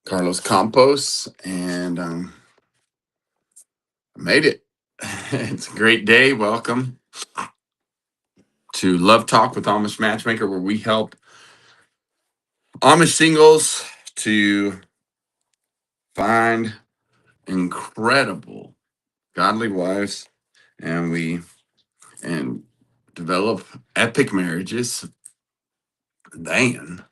Carlos Campos, and I made it. It's a great day. Welcome to Love Talk with Amish Matchmaker, where we help Amish singles to find incredible godly wives, and we and develop epic marriages. Then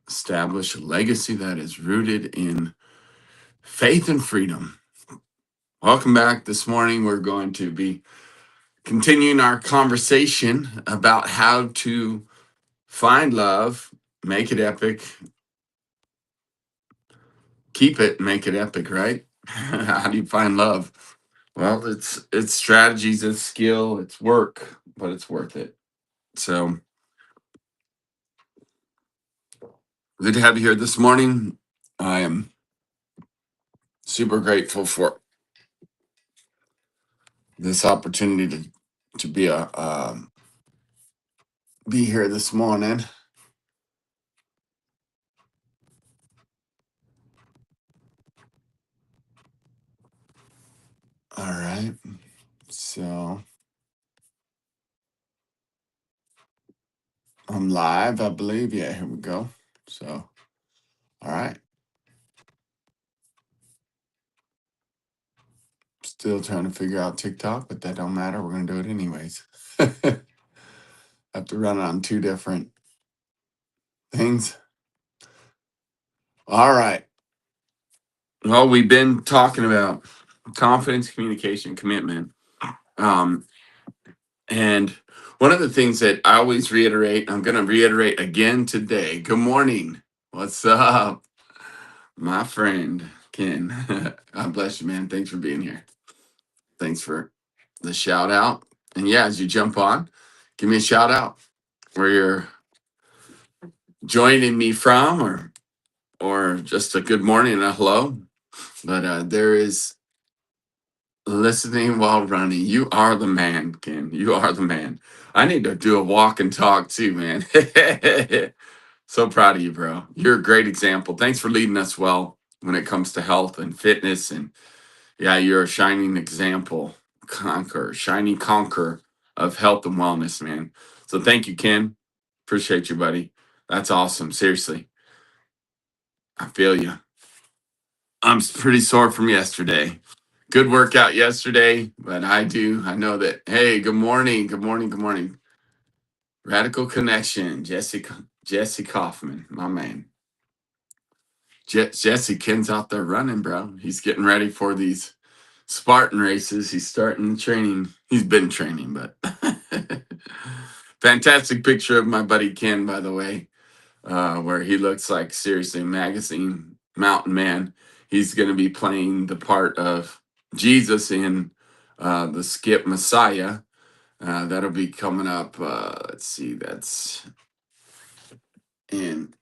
establish a legacy that is rooted in faith and freedom. Welcome back. This morning, we're going to be continuing our conversation about how to find love, make it epic, keep it, make it epic, right? How do you find love? Well, it's strategies, it's skill, it's work, but it's worth it. So good to have you here this morning. I am super grateful for this opportunity to be here this morning. All right. So I'm live, I believe. Yeah, here we go. So, all right. Still trying to figure out TikTok, but that don't matter. We're gonna do it anyways. Have to run it on two different things. All right. Well, we've been talking about confidence, communication, commitment. And one of the things that I always reiterate, I'm going to reiterate again today. Good morning. What's up, my friend Ken? God bless you, man. Thanks for being here. Thanks for the shout out. And yeah, as you jump on, give me a shout out where you're joining me from, or just a good morning and a hello. But there is listening while running. You are the man, Ken. You are the man. I need to do a walk and talk too, man. So proud of you, bro. You're a great example. Thanks for leading us well when it comes to health and fitness. And yeah, you're a shining example, shining conqueror of health and wellness, man. So thank you, Ken. Appreciate you, buddy. That's awesome. Seriously. I feel you. I'm pretty sore from yesterday. Good workout yesterday, but I know that. Hey, good morning. Good morning. Good morning. Radical Connection, Jesse Kaufman, my man. Jesse Ken's out there running, bro. He's getting ready for these Spartan races. He's starting training. He's been training, but fantastic picture of my buddy Ken, by the way, where he looks like seriously magazine mountain man. He's going to be playing the part of Jesus in the skip Messiah. That'll be coming up. Let's see, that's in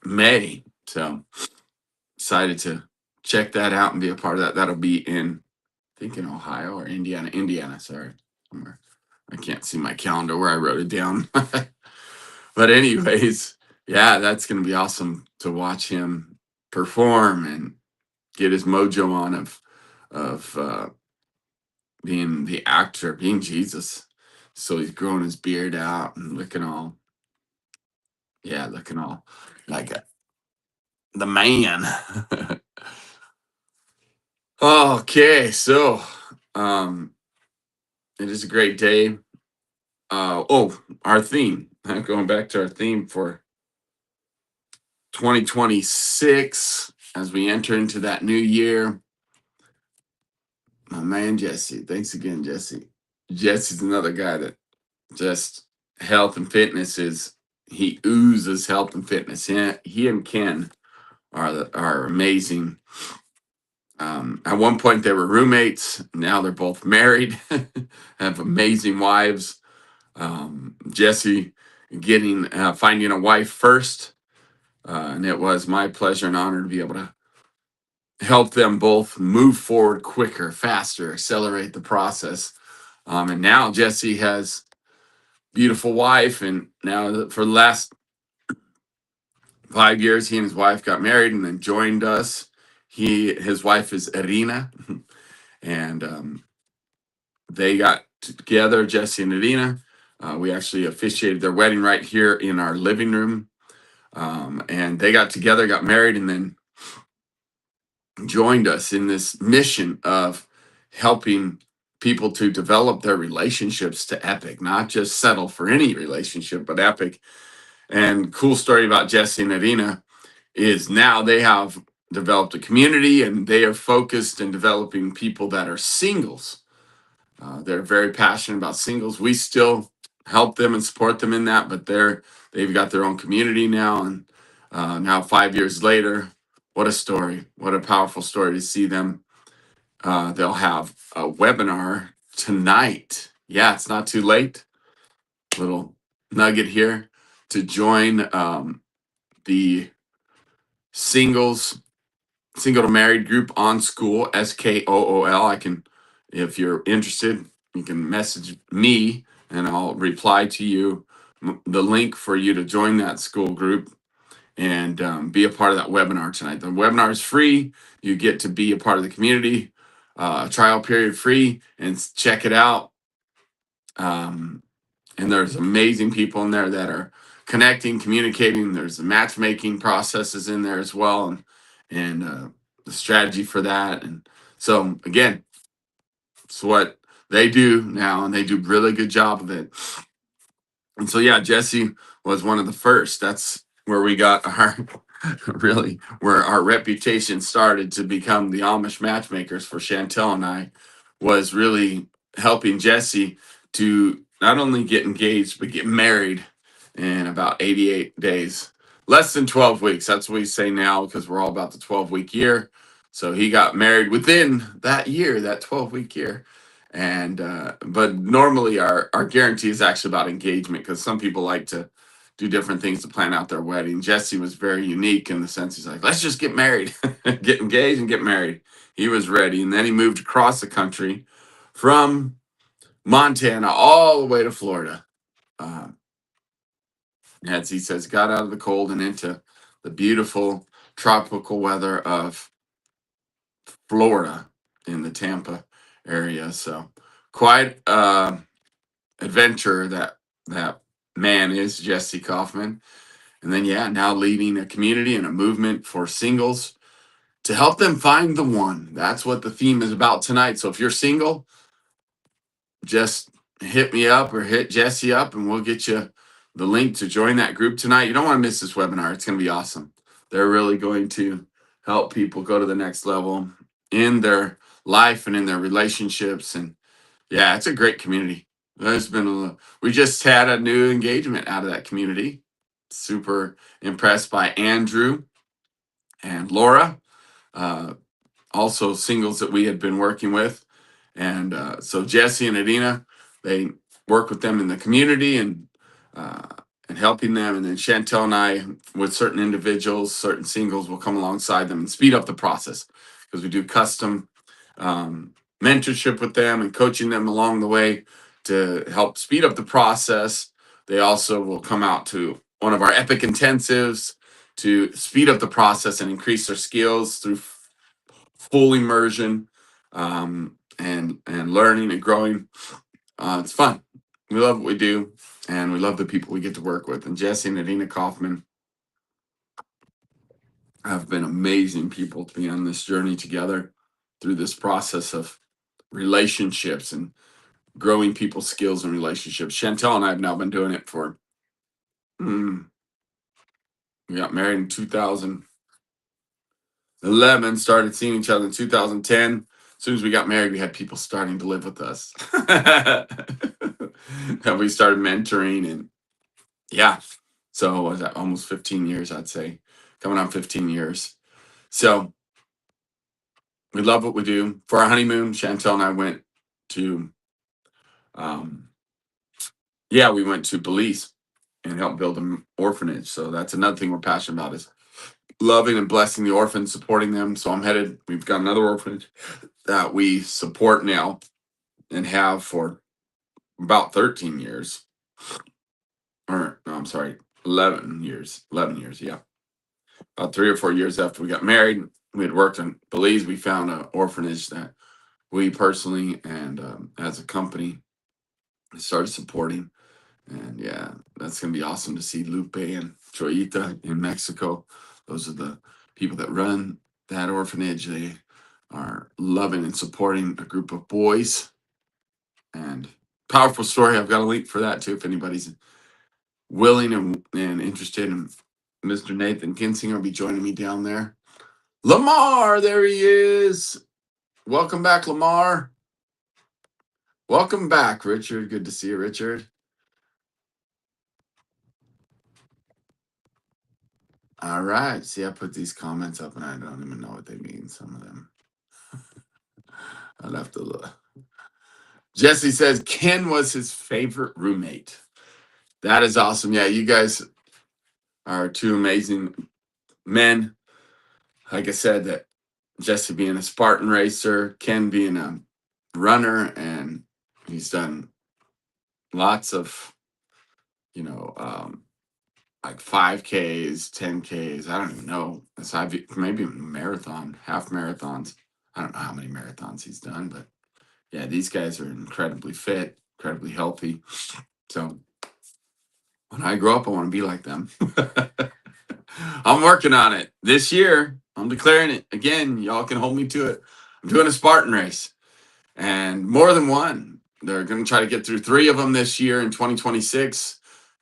May. So excited to check that out and be a part of that. That'll be in, I think, in Ohio or Indiana. Indiana, sorry, somewhere. I can't see my calendar where I wrote it down. But anyways, yeah, that's gonna be awesome to watch him perform and get his mojo on of being the actor, being Jesus. So he's growing his beard out and looking all, yeah, looking all like the man. Okay, so um it is a great day. Our theme. Going back to our theme for 2026 as we enter into that new year. My man Jesse. Thanks again, Jesse. Jesse's another guy that just health and fitness is, he oozes health and fitness. He and Ken are amazing. At one point they were roommates. Now they're both married, have amazing wives. Jesse getting finding a wife first, and it was my pleasure and honor to be able to help them both move forward quicker, faster, accelerate the process. And now Jesse has beautiful wife, and now for the last 5 years, he and his wife got married and then joined us. His wife is Irina, and they got together, Jesse and Irina. We actually officiated their wedding right here in our living room. And they got together, got married, and then joined us in this mission of helping people to develop their relationships to epic, not just settle for any relationship, but epic. And cool story about Jesse and Irina is now they have developed a community and they are focused in developing people that are singles. They're very passionate about singles. We still help them and support them in that, but they've got their own community now. And now 5 years later, what a story! What a powerful story to see them. They'll have a webinar tonight. Yeah, it's not too late. Little nugget here to join the singles single to married group on School, SKOOL. I can, if you're interested, you can message me and I'll reply to you the link for you to join that school group and be a part of that webinar tonight. The webinar is free. You get to be a part of the community, trial period free, and check it out. And there's amazing people in there that are connecting, communicating. There's the matchmaking processes in there as well, and the strategy for that. And so again, it's what they do now, and they do a really good job of it. And so yeah, Jesse was one of the first. That's where we got our really where our reputation started to become the Amish Matchmakers for Chantel and I was really helping Jesse to not only get engaged but get married in about 88 days. Less than 12 weeks. That's what we say now because we're all about the 12-week year. So he got married within that year, that 12-week year. And but normally our guarantee is actually about engagement because some people like to do different things to plan out their wedding. Jesse was very unique in the sense he's like, let's just get married, get engaged and get married. He was ready. And then he moved across the country from Montana all the way to Florida. Uh, as he says, got out of the cold and into the beautiful tropical weather of Florida in the Tampa area. So quite adventure that man is, Jesse Kaufman. And then yeah, now leading a community and a movement for singles to help them find the one. That's what the theme is about tonight. So if you're single, just hit me up or hit Jesse up and we'll get you the link to join that group tonight. You don't want to miss this webinar. It's going to be awesome. They're really going to help people go to the next level in their life and in their relationships. And yeah, it's a great community. We just had a new engagement out of that community. Super impressed by Andrew and Laura, uh, also singles that we had been working with. And so Jesse and Adina, they work with them in the community uh, and helping them. And then Chantel and I, with certain individuals, certain singles, will come alongside them and speed up the process because we do custom mentorship with them and coaching them along the way to help speed up the process. They also will come out to one of our epic intensives to speed up the process and increase their skills through full immersion and learning and growing. It's fun. We love what we do, and we love the people we get to work with. And Jesse and Adina Kaufman have been amazing people to be on this journey together through this process of relationships and growing people's skills and relationships. Chantel and I have now been doing it for, we got married in 2011, started seeing each other in 2010. As soon as we got married, we had people starting to live with us. And we started mentoring and yeah. So was that almost 15 years, I'd say. Coming on 15 years. So we love what we do. For our honeymoon, Chantel and I went to um we went to Belize and helped build an orphanage. So that's another thing we're passionate about is loving and blessing the orphans, supporting them. So we've got another orphanage that we support now and have for about 13 years. Or no, I'm sorry, 11 years. 11 years, yeah. about 3 or 4 years after we got married. We had worked in Belize. We found an orphanage that we personally and as a company started supporting. And yeah, that's going to be awesome to see Lupe and Troita in Mexico. Those are the people that run that orphanage. They are loving and supporting a group of boys. And powerful story. I've got a link for that too if anybody's willing and interested in. Mr. Nathan Kinsinger will be joining me down there. Lamar, there he is. Welcome back, Lamar. Welcome back, Richard. Good to see you, Richard. All right. See, I put these comments up and I don't even know what they mean, some of them. I'll have to look. Jesse says Ken was his favorite roommate. That is awesome. Yeah, you guys are two amazing men. Like I said, that Jesse being a Spartan racer, Ken being a runner, and he's done lots of, you know, like 5Ks, 10Ks. I don't even know. Maybe marathon, half marathons. I don't know how many marathons he's done, but yeah, these guys are incredibly fit, incredibly healthy. So when I grow up, I want to be like them. I'm working on it this year. I'm declaring it again. Y'all can hold me to it. I'm doing a Spartan race and more than one. They're going to try to get through 3 of them this year in 2026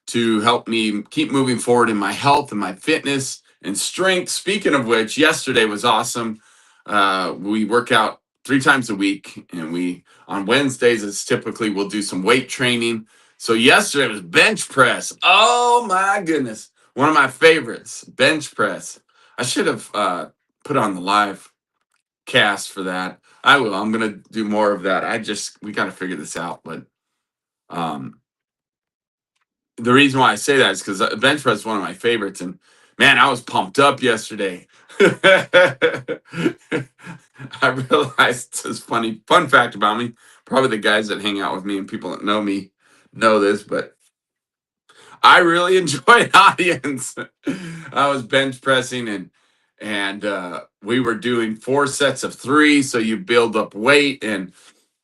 to help me keep moving forward in my health and my fitness and strength. Speaking of which, yesterday was awesome. We work out 3 times a week, and we on Wednesdays, it's typically we'll do some weight training. So yesterday was bench press. Oh my goodness. One of my favorites, bench press. I should have put on the live cast for that. I will. I'm gonna do more of that. We got to figure this out. But um, the reason why I say that is because bench press is one of my favorites, and man, I was pumped up yesterday. I realized this fun fact about me. Probably the guys that hang out with me and people that know me know this, but I really enjoy audience. I was bench pressing and we were doing 4 sets of 3, so you build up weight, and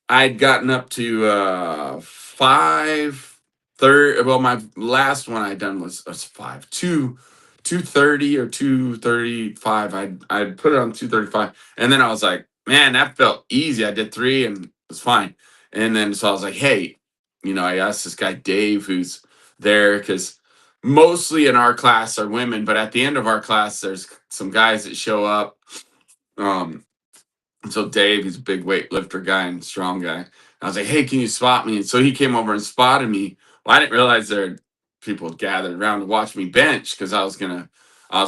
I'd gotten up to 530. Well, my last one I'd done was 230 or 235. I'd put it on 235, and then I was like, man, that felt easy. I did 3 and it was fine. And then so I was like, hey, I asked this guy Dave who's there because mostly in our class are women, but at the end of our class, there's some guys that show up. So Dave, he's a big weightlifter guy and strong guy. I was like, hey, can you spot me? And so he came over and spotted me. Well, I didn't realize there were people gathered around to watch me bench because I was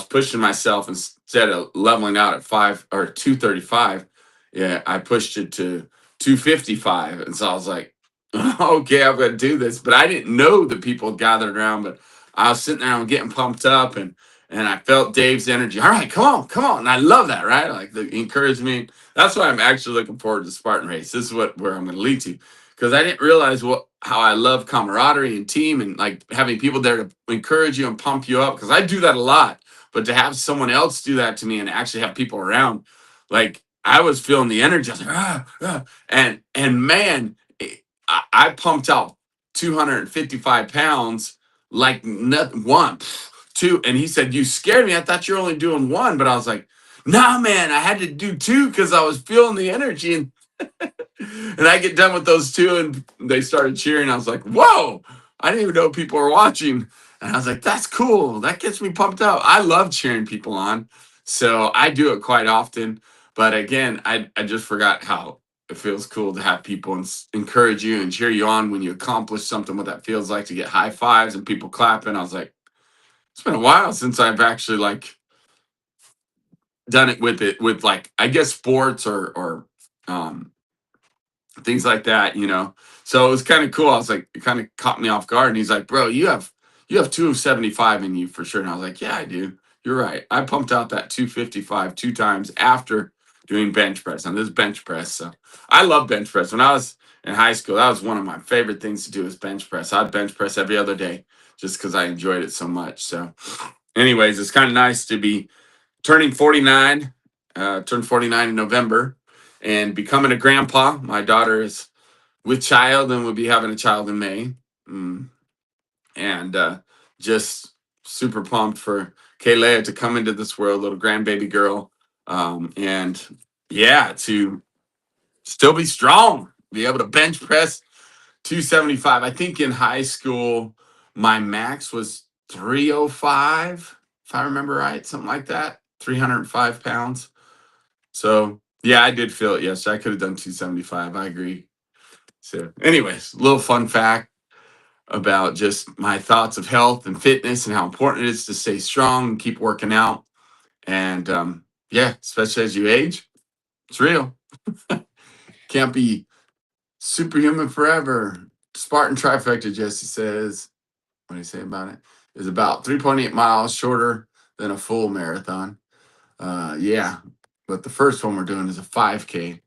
pushing myself instead of leveling out at 235. Yeah, I pushed it to 255. And so I was like, okay, I'm going to do this. But I didn't know the people gathered around, but I was sitting there and getting pumped up and I felt Dave's energy. All right, come on. And I love that, right? Like the encouragement. That's why I'm actually looking forward to the Spartan race. This is where I'm going to lead to, because I didn't realize how I love camaraderie and team and like having people there to encourage you and pump you up. Because I do that a lot, but to have someone else do that to me and actually have people around, like I was feeling the energy. I was like, and man, I pumped out 255 pounds like nothing. 2, and he said, you scared me. I thought you were only doing 1, but I was like, nah, man, I had to do 2 because I was feeling the energy. And and I get done with those 2 and they started cheering. I was like, whoa, I didn't even know people were watching. And I was like, that's cool. That gets me pumped up. I love cheering people on. So I do it quite often. But again, I just forgot how it feels cool to have people encourage you and cheer you on when you accomplish something, what that feels like to get high fives and people clapping. I was like, it's been a while since I've actually like done it with like, I guess, sports or um things like that. So it was kind of cool. I was like, it kind of caught me off guard. And he's like, bro, you have 275 in you for sure. And I was like, yeah, I do. You're right. I pumped out that 255 2 times after doing bench press. And this is bench press. So I love bench press. When I was in high school, that was one of my favorite things to do is bench press. I'd bench press every other day just because I enjoyed it so much. So anyways, it's kind of nice to be turning 49. Turned 49 in November, and becoming a grandpa. My daughter is with child, and we'll be having a child in May. Mm, and just super pumped for Kayla to come into this world, little grandbaby girl, and yeah, to still be strong, be able to bench press 275. I think in high school my max was 305, if I remember right, something like that, 305 pounds. So yeah, I did feel it. Yes, I could have done 275. I agree. So, anyways, little fun fact about just my thoughts of health and fitness and how important it is to stay strong and keep working out. And yeah, especially as you age, it's real. Can't be superhuman forever. Spartan trifecta, Jesse says. What do you say about it? Is about 3.8 miles shorter than a full marathon. Yeah, but the first one we're doing is a 5K. At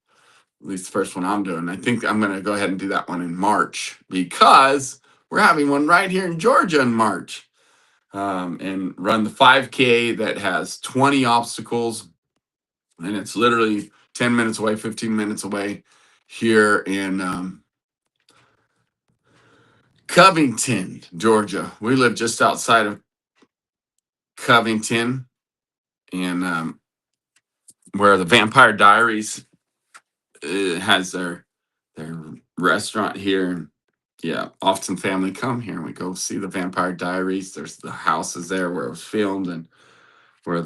least the first one I'm doing. I think I'm going to go ahead and do that one in March because we're having one right here in Georgia in March. And run the 5K that has 20 obstacles, and it's literally 10 minutes away, 15 minutes away here in Covington, Georgia. We live just outside of Covington, and where the Vampire Diaries has their restaurant here. And yeah, often family come here and we go see the Vampire Diaries. There's the houses there where it was filmed, and where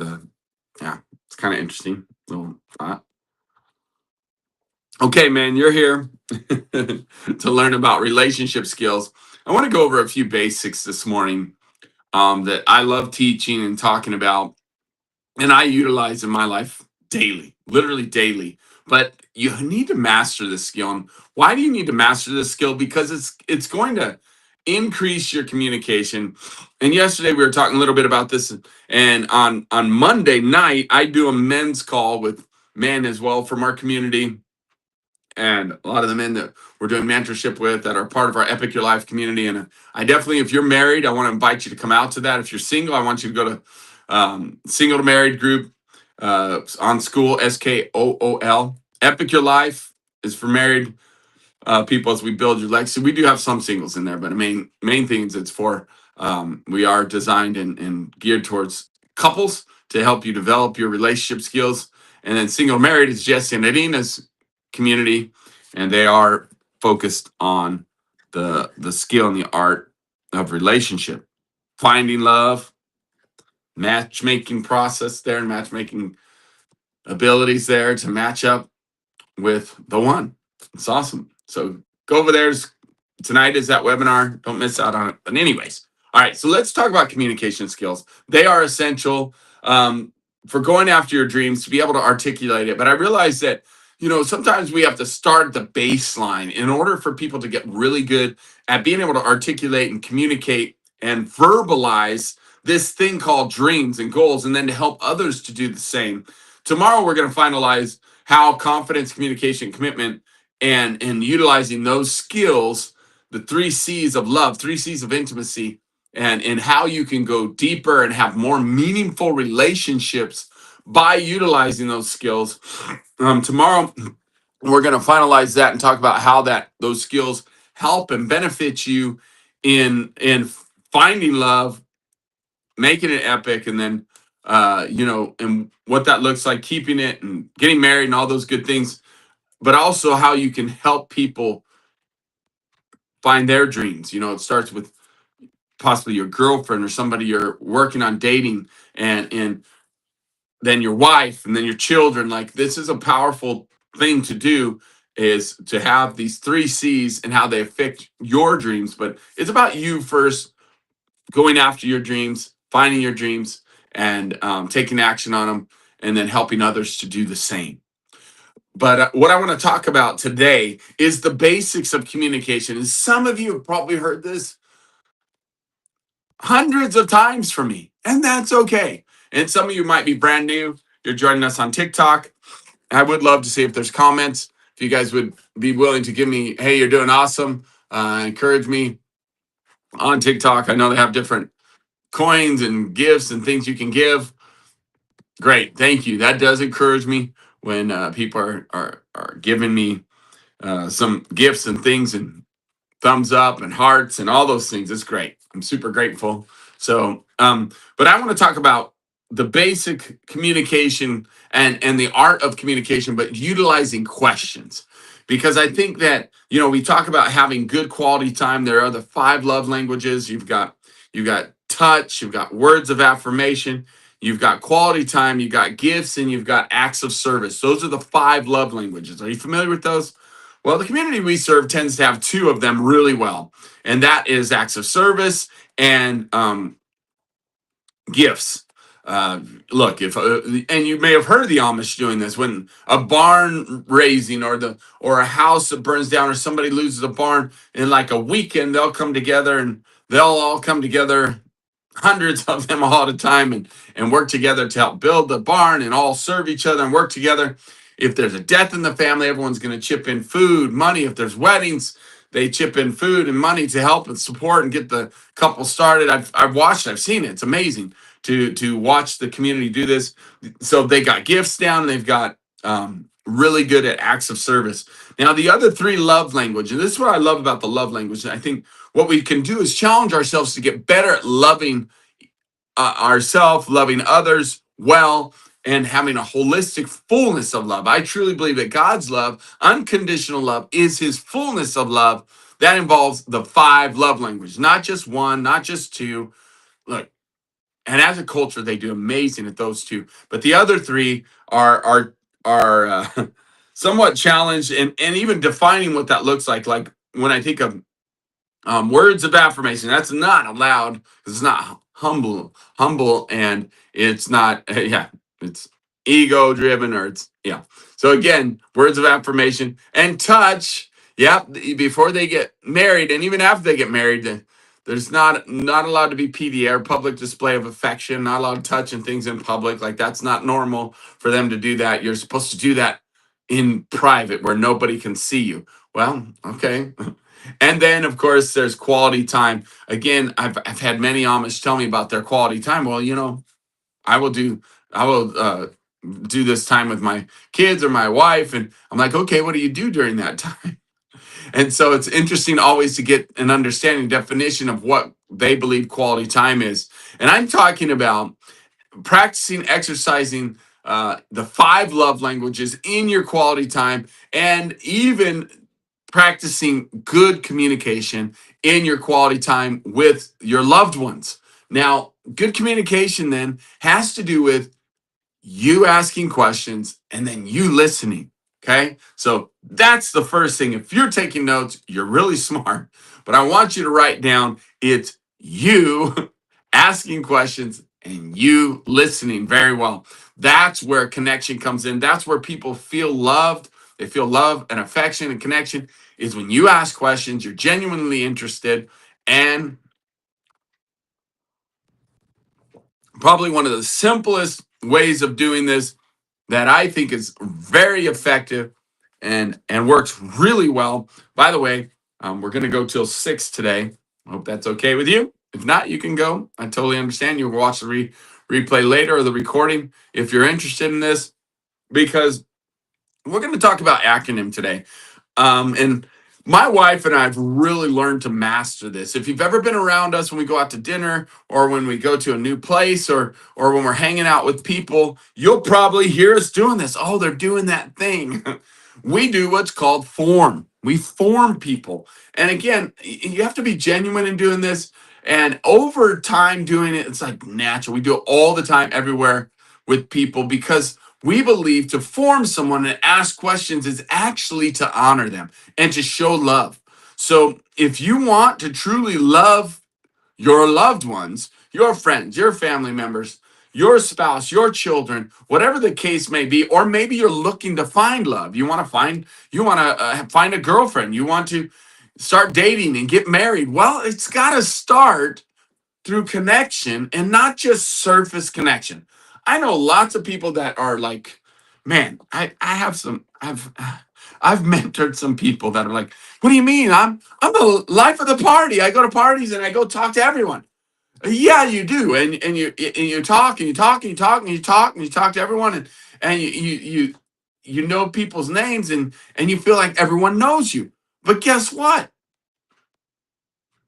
yeah, it's kind of interesting little thought. Okay, man, you're here to learn about relationship skills. I want to go over a few basics this morning that I love teaching and talking about, and I utilize in my life daily, literally daily. But you need to master this skill. And why do you need to master this skill? Because it's going to increase your communication. And yesterday we were talking a little bit about this. And on Monday night, I do a men's call with men as well from our community, and a lot of the men that we're doing mentorship with that are part of our Epic Your Life community. And I definitely, if you're married, I want to invite you to come out to that. If you're single, I want you to go to single to married group on school, SKOOL. Epic Your Life is for married people as we build your legacy. We do have some singles in there, but the main thing is it's for we are designed and geared towards couples to help you develop your relationship skills. And then single married is Jesse and Adina's community, and they are focused on the skill and the art of relationship, finding love, matchmaking process there, and matchmaking abilities there to match up with the one. It's awesome. So go over there. Tonight is that webinar. Don't miss out on it. But anyways, all right. So let's talk about communication skills. They are essential for going after your dreams, to be able to articulate it. But I realize that, sometimes we have to start at the baseline in order for people to get really good at being able to articulate and communicate and verbalize this thing called dreams and goals, and then to help others to do the same. Tomorrow, we're going to finalize how confidence, communication, commitment, and utilizing those skills, the 3 C's of love, 3 C's of intimacy, and how you can go deeper and have more meaningful relationships by utilizing those skills. Tomorrow, we're going to finalize that and talk about how those skills help and benefit you in finding love, making it epic, and then and what that looks like, keeping it and getting married and all those good things, but also how you can help people find their dreams. It starts with possibly your girlfriend or somebody you're working on dating, and then your wife, and then your children. Like, this is a powerful thing to do, is to have these 3 C's and how they affect your dreams. But it's about you first going after your dreams, finding your dreams, and taking action on them, and then helping others to do the same. But what I want to talk about today is the basics of communication. And some of you have probably heard this hundreds of times from me, and that's okay. And some of you might be brand new. You're joining us on TikTok. I would love to see if there's comments. If you guys would be willing to give me, hey, you're doing awesome. Encourage me on TikTok. I know they have different coins and gifts and things you can give, great. Thank you. That does encourage me when people are giving me some gifts and things and thumbs up and hearts and all those things. It's great. I'm super grateful. So, but I want to talk about the basic communication and the art of communication, but utilizing questions. Because I think that, we talk about having good quality time. There are the 5 love languages. You've got touch, you've got words of affirmation, you've got quality time, you've got gifts, and you've got acts of service. Those are the 5 love languages. Are you familiar with those? Well, the community we serve tends to have 2 of them really well, and that is acts of service and gifts. Look, if and you may have heard of the Amish doing this when a barn raising or a house that burns down or somebody loses a barn in like a weekend, they'll come together and they'll all come together, hundreds of them all at a time, and work together to help build the barn and all serve each other and work together. If there's a death in the family, everyone's going to chip in food, money. If there's weddings, they chip in food and money to help and support and get the couple started. I've watched, I've seen it. It's amazing to watch the community do this. So they got gifts down and they've got really good at acts of service. Now, the other 3 love language, and this is what I love about the love language. I think what we can do is challenge ourselves to get better at loving ourselves, loving others well, and having a holistic fullness of love. I truly believe that God's love, unconditional love, is his fullness of love. That involves the 5 love languages, not just 1, not just 2. Look, and as a culture, they do amazing at those 2. But the other 3 are somewhat challenged, and even defining what that looks like. Like when I think of words of affirmation, that's not allowed because it's not humble, and it's not, yeah, it's ego driven, or it's, yeah. So again, words of affirmation and touch. Yeah, before they get married, and even after they get married, there's not allowed to be PDA or public display of affection. Not allowed to touch and things in public. Like that's not normal for them to do that. You're supposed to do that in private where nobody can see you. Well, okay. And then, of course, there's quality time. Again, I've had many Amish tell me about their quality time. Well, I will do I will do this time with my kids or my wife, and I'm like, okay, what do you do during that time? And so it's interesting always to get an understanding definition of what they believe quality time is. And I'm talking about practicing, exercising the 5 love languages in your quality time, and even practicing good communication in your quality time with your loved ones. Now, good communication then has to do with you asking questions and then you listening. Okay. So that's the first thing. If you're taking notes, you're really smart. But I want you to write down it's you asking questions and you listening very well. That's where connection comes in. That's where people feel loved. They feel love and affection and connection is when you ask questions, you're genuinely interested, and probably one of the simplest ways of doing this that I think is very effective and works really well. By the way, we're going to go till 6 today. I hope that's okay with you. If not, you can go. I totally understand. You'll watch the replay later or the recording if you're interested in this, because we're going to talk about acronym today. And my wife and I have really learned to master this. If you've ever been around us when we go out to dinner or when we go to a new place or when we're hanging out with people, you'll probably hear us doing this. Oh, they're doing that thing. We do what's called form. We form people. And again, you have to be genuine in doing this. And over time doing it, it's like natural. We do it all the time, everywhere with people, because we believe to form someone and ask questions is actually to honor them and to show love. So if you want to truly love your loved ones, your friends, your family members, your spouse, your children, whatever the case may be, or maybe you're looking to find love. You want to find a girlfriend. You want to start dating and get married. Well, it's got to start through connection and not just surface connection. I know lots of people that are like, man, I've mentored some people that are like, what do you mean? I'm the life of the party. I go to parties and I go talk to everyone. Yeah, you do, and you talk and you talk and you talk and you talk and you talk to everyone, and you know people's names, and you feel like everyone knows you. But guess what?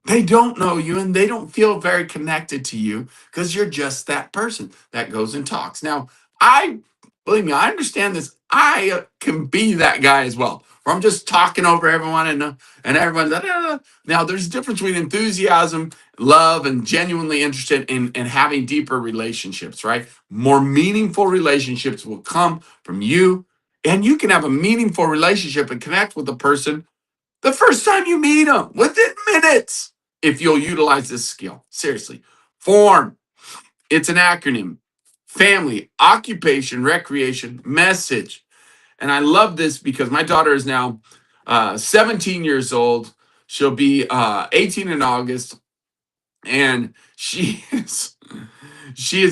They don't know you and they don't feel very connected to you because you're just that person that goes and talks. Now, I believe me, I understand this. I can be that guy as well, where I'm just talking over everyone and everyone. Da, da, da. Now, there's a difference between enthusiasm, love, and genuinely interested in having deeper relationships, right? More meaningful relationships will come from you, and you can have a meaningful relationship and connect with a person the first time you meet them, within minutes, if you'll utilize this skill. Seriously. Form, it's an acronym. Family, occupation, recreation, message. And I love this because my daughter is now 17 years old. She'll be 18 in August. And she is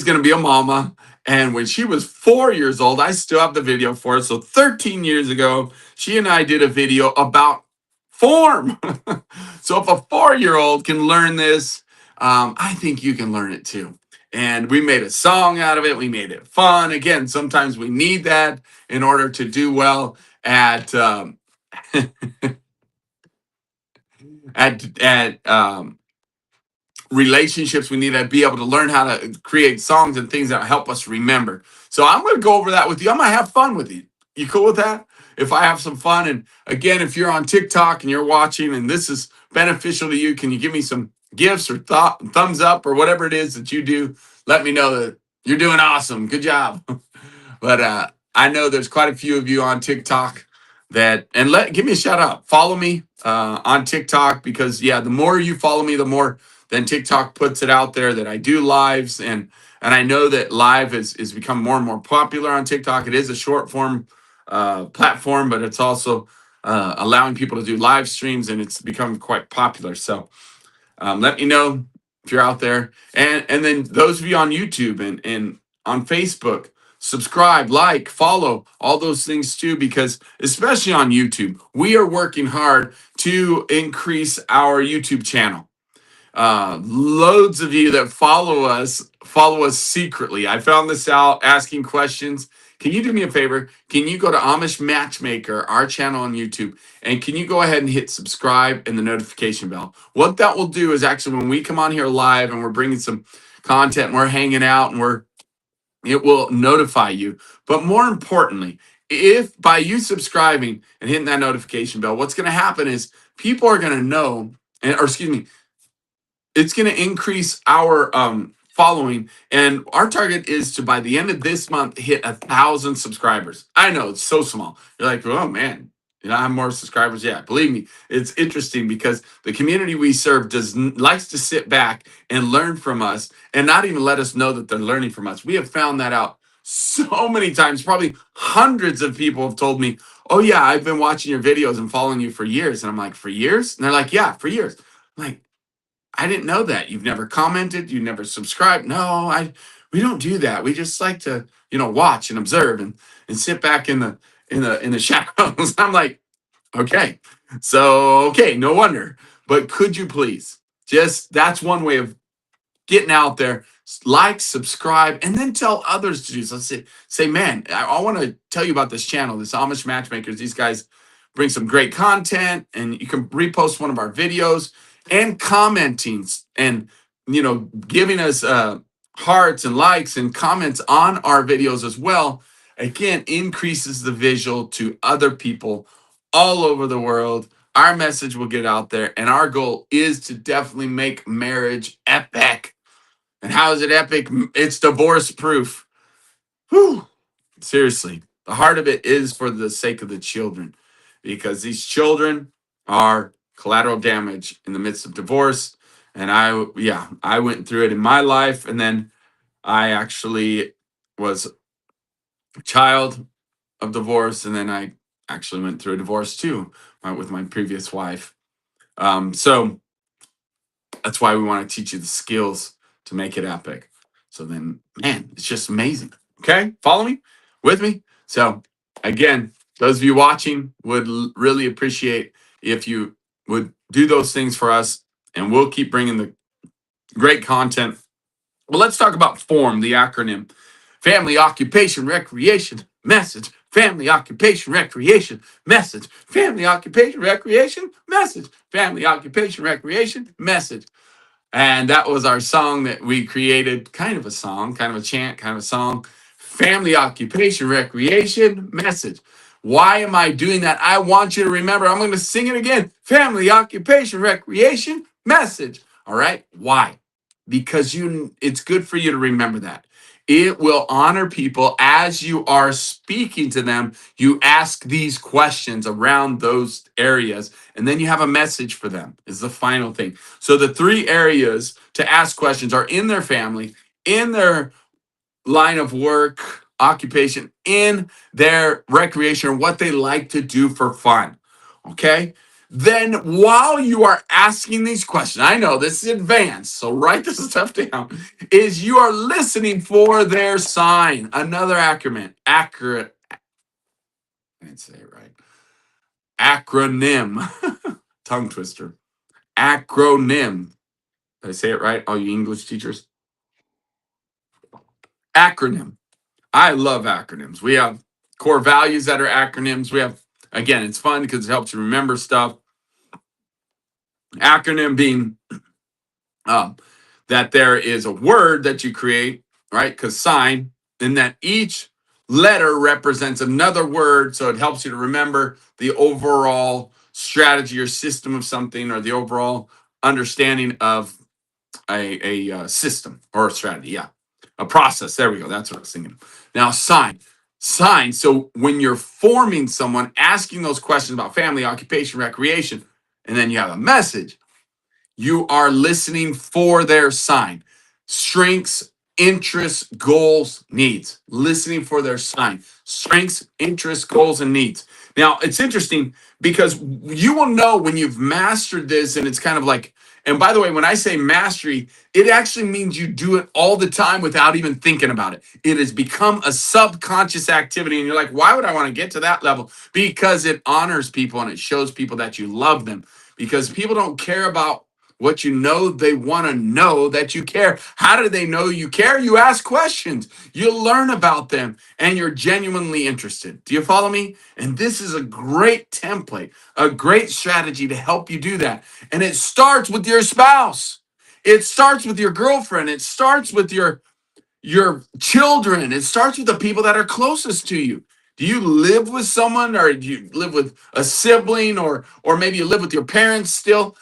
going to be a mama. And when she was 4 years old, I still have the video for it. So 13 years ago, she and I did a video about form. So if a 4 year old can learn this, I think you can learn it too. And we made a song out of it. We made it fun. Again, sometimes we need that in order to do well at at relationships. We need to be able to learn how to create songs and things that help us remember. So I'm going to go over that with you. I'm going to have fun with you. You cool with that? If I have some fun, and again, if you're on TikTok and you're watching and this is beneficial to you, can you give me some gifts or thumbs up or whatever it is that you do? Let me know that you're doing awesome. Good job. But I know there's quite a few of you on TikTok that, and give me a shout out. Follow me on TikTok, because yeah, the more you follow me, the more then TikTok puts it out there that I do lives, and I know that live is become more and more popular on TikTok. It is a short form platform, but it's also allowing people to do live streams, and it's become quite popular. So let me know if you're out there, and then those of you on YouTube and on Facebook, subscribe, like, follow, all those things too, because especially on YouTube, we are working hard to increase our YouTube channel. Loads of you that follow us secretly. I found this out asking questions. Can you do me a favor? Can you go to Amish Matchmaker, our channel on YouTube, and can you go ahead and hit subscribe and the notification bell? What that will do is actually when we come on here live and we're bringing some content and we're hanging out and it will notify you. But more importantly, if by you subscribing and hitting that notification bell, what's going to happen is people are going to know, or excuse me, it's going to increase our following, and our target is to by the end of this month hit 1,000 subscribers. I know it's so small. You're like, oh man, I have more subscribers. Yeah, believe me, it's interesting because the community we serve likes to sit back and learn from us and not even let us know that they're learning from us. We have found that out so many times. Probably hundreds of people have told me, oh yeah, I've been watching your videos and following you for years. And I'm like, for years? And they're like, yeah, for years. I'm like, I didn't know that. You've never commented, you never subscribed. No, we don't do that. We just like to, watch and observe and sit back in the shadows. I'm like, okay. So, okay, no wonder. But could you please just that's one way of getting out there, like, subscribe, and then tell others to do so. Say, man, I want to tell you about this channel, this Amish Matchmakers. These guys bring some great content, and you can repost one of our videos and commenting and giving us hearts and likes and comments on our videos as well. Again, increases the visual to other people all over the world. Our message will get out there, and our goal is to definitely make marriage epic. And how is it epic? It's divorce proof. Whew. Seriously, the heart of it is for the sake of the children, because these children are collateral damage in the midst of divorce. And I went through it in my life. And then I actually was a child of divorce. And then I actually went through a divorce too, with my previous wife. So that's why we want to teach you the skills to make it epic. So then, man, it's just amazing. Okay, follow me, with me. So again, those of you watching would really appreciate if you would do those things for us, and we'll keep bringing the Great content. Well, let's talk about FORM, the acronym. Family, occupation, recreation, message. Family, occupation, recreation, message. Family, occupation, recreation, message. Family, occupation, recreation, message. And that was our song that we created, kind of a song, kind of a chant, kind of a song. Family, occupation, recreation, message. Why am I doing that? I want you to remember. I'm going to sing it again. Family, occupation, recreation, message. All right. Why? Because it's good for you to remember that. It will honor people as you are speaking to them. You ask these questions around those areas, and then you have a message for them, is the final thing. So the three areas to ask questions are in their family, in their line of work, occupation, in their recreation, or what they like to do for fun. Okay? Then while you are asking these questions, I know this is advanced, so write this stuff down, is you are listening for their sign. Another acronym, accurate, I didn't say it right. Acronym, tongue twister. Acronym. Did I say it right, all you English teachers? Acronym. I love acronyms. We have core values that are acronyms. We have, again, it's fun because it helps you remember stuff. Acronym being um, that there is a word that you create, right? Because sign, and that each letter represents another word. So it helps you to remember the overall strategy or system of something, or the overall understanding of a system or a strategy. Yeah, a process. There we go. That's what I was thinking. Now, sign. So when you're forming someone, asking those questions about family, occupation, recreation, and then you have a message, you are listening for their sign. Strengths, interests, goals, needs. Listening for their sign. Strengths, interests, goals, and needs. Now, it's interesting because you will know when you've mastered this, and it's kind of like, and by the way, when I say mastery, it actually means you do it all the time without even thinking about it. It has become a subconscious activity, and you're like, why would I want to get to that level? Because it honors people and it shows people that you love them. Because people don't care about what you know, they want to know that you care. How do they know you care? You ask questions, you learn about them, and you're genuinely interested. Do you follow me? And this is a great template, a great strategy to help you do that. And it starts with your spouse. It starts with your girlfriend. It starts with your children. It starts with the people that are closest to you. Do you live with someone, or do you live with a sibling, or maybe you live with your parents still?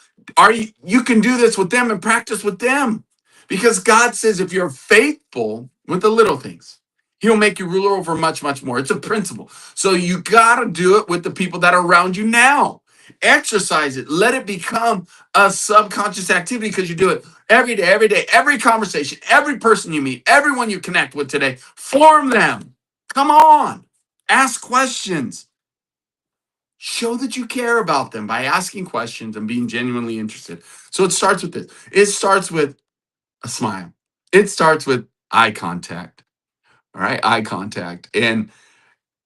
You can do this with them and practice with them. Because God says if you're faithful with the little things, he'll make you ruler over much, much more. It's a principle. So you got to do it with the people that are around you now. Exercise it. Let it become a subconscious activity because you do it every day, every conversation, every person you meet, everyone you connect with today. Form them. Come on. Ask questions. Show that you care about them by asking questions and being genuinely interested. So it starts with this. It starts with a smile. It starts with eye contact. All right, eye contact. And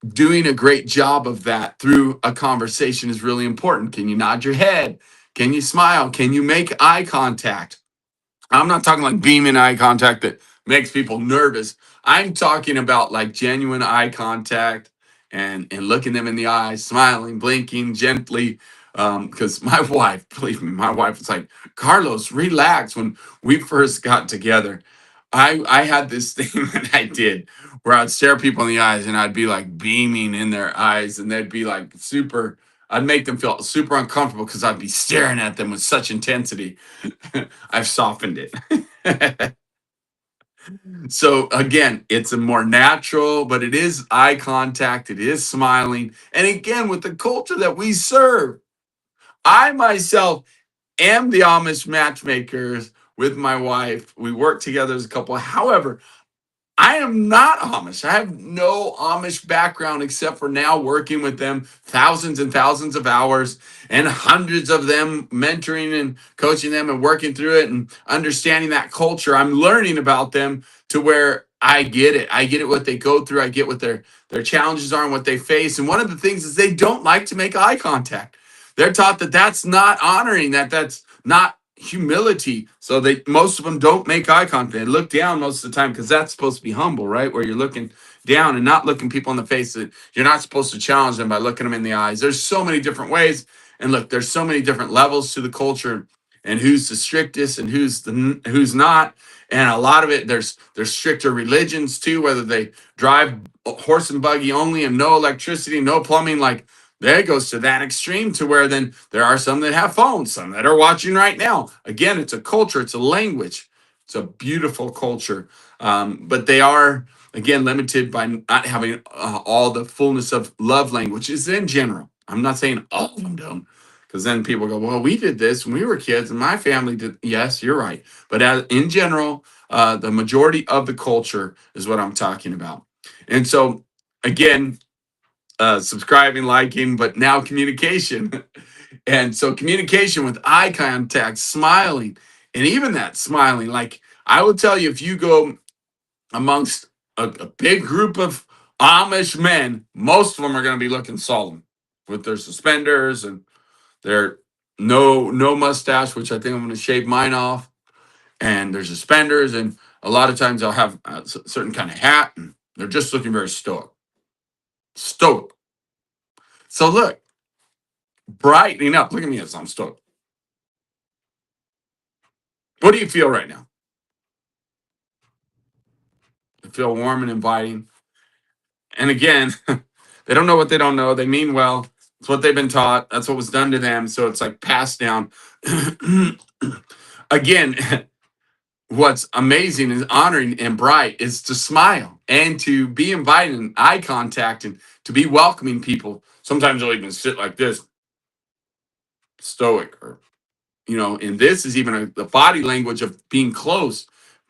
doing a great job of that through a conversation is really important. Can you nod your head? Can you smile? Can you make eye contact? I'm not talking like beaming eye contact that makes people nervous. I'm talking about like genuine eye contact and looking them in the eyes, smiling, blinking gently. Because my wife, believe me, my wife was like, Carlos, relax. When we first got together, I had this thing that I did where I'd stare people in the eyes and I'd be like beaming in their eyes, and they'd be like super. I'd make them feel super uncomfortable because I'd be staring at them with such intensity. I've softened it. So again, it's a more natural, but it is eye contact, it is smiling. And again, with the culture that we serve, I myself am the Amish matchmakers with my wife. We work together as a couple. However, I am not Amish. I have no Amish background except for now working with them thousands and thousands of hours and hundreds of them, mentoring and coaching them and working through it and understanding that culture. I'm learning about them to where I get it. I get it what they go through. I get what their challenges are and what they face. And one of the things is they don't like to make eye contact. They're taught that that's not honoring, that's not humility. So they, most of them don't make eye contact. They look down most of the time because that's supposed to be humble, right? Where you're looking down and not looking people in the face. That you're not supposed to challenge them by looking them in the eyes. There's so many different ways. And look, there's so many different levels to the culture and who's the strictest and who's not. And a lot of it, there's stricter religions too, whether they drive horse and buggy only and no electricity, no plumbing. Like there it goes to that extreme to where then there are some that have phones, some that are watching right now. Again, it's a culture, it's a language, it's a beautiful culture. But they are, again, limited by not having all the fullness of love languages in general. I'm not saying all of them don't, because then people go, well, we did this when we were kids and my family did. Yes, you're right. But in general, the majority of the culture is what I'm talking about. And so, again, subscribing, liking, but now communication. And so communication with eye contact, smiling, and even that smiling. Like I will tell you, if you go amongst a big group of Amish men, most of them are going to be looking solemn with their suspenders and their no mustache, which I think I'm going to shave mine off. And their suspenders, and a lot of times they'll have a certain kind of hat, and they're just looking very stoic. Stoic. So look, brightening up. Look at me as I'm stoic. What do you feel right now? I feel warm and inviting. And again, they don't know what they don't know. They mean well. It's what they've been taught. That's what was done to them. So it's like passed down. Again, what's amazing and honoring and bright is to smile and to be inviting and eye contact and to be welcoming people. Sometimes they'll even sit like this, stoic, or and this is even the body language of being close.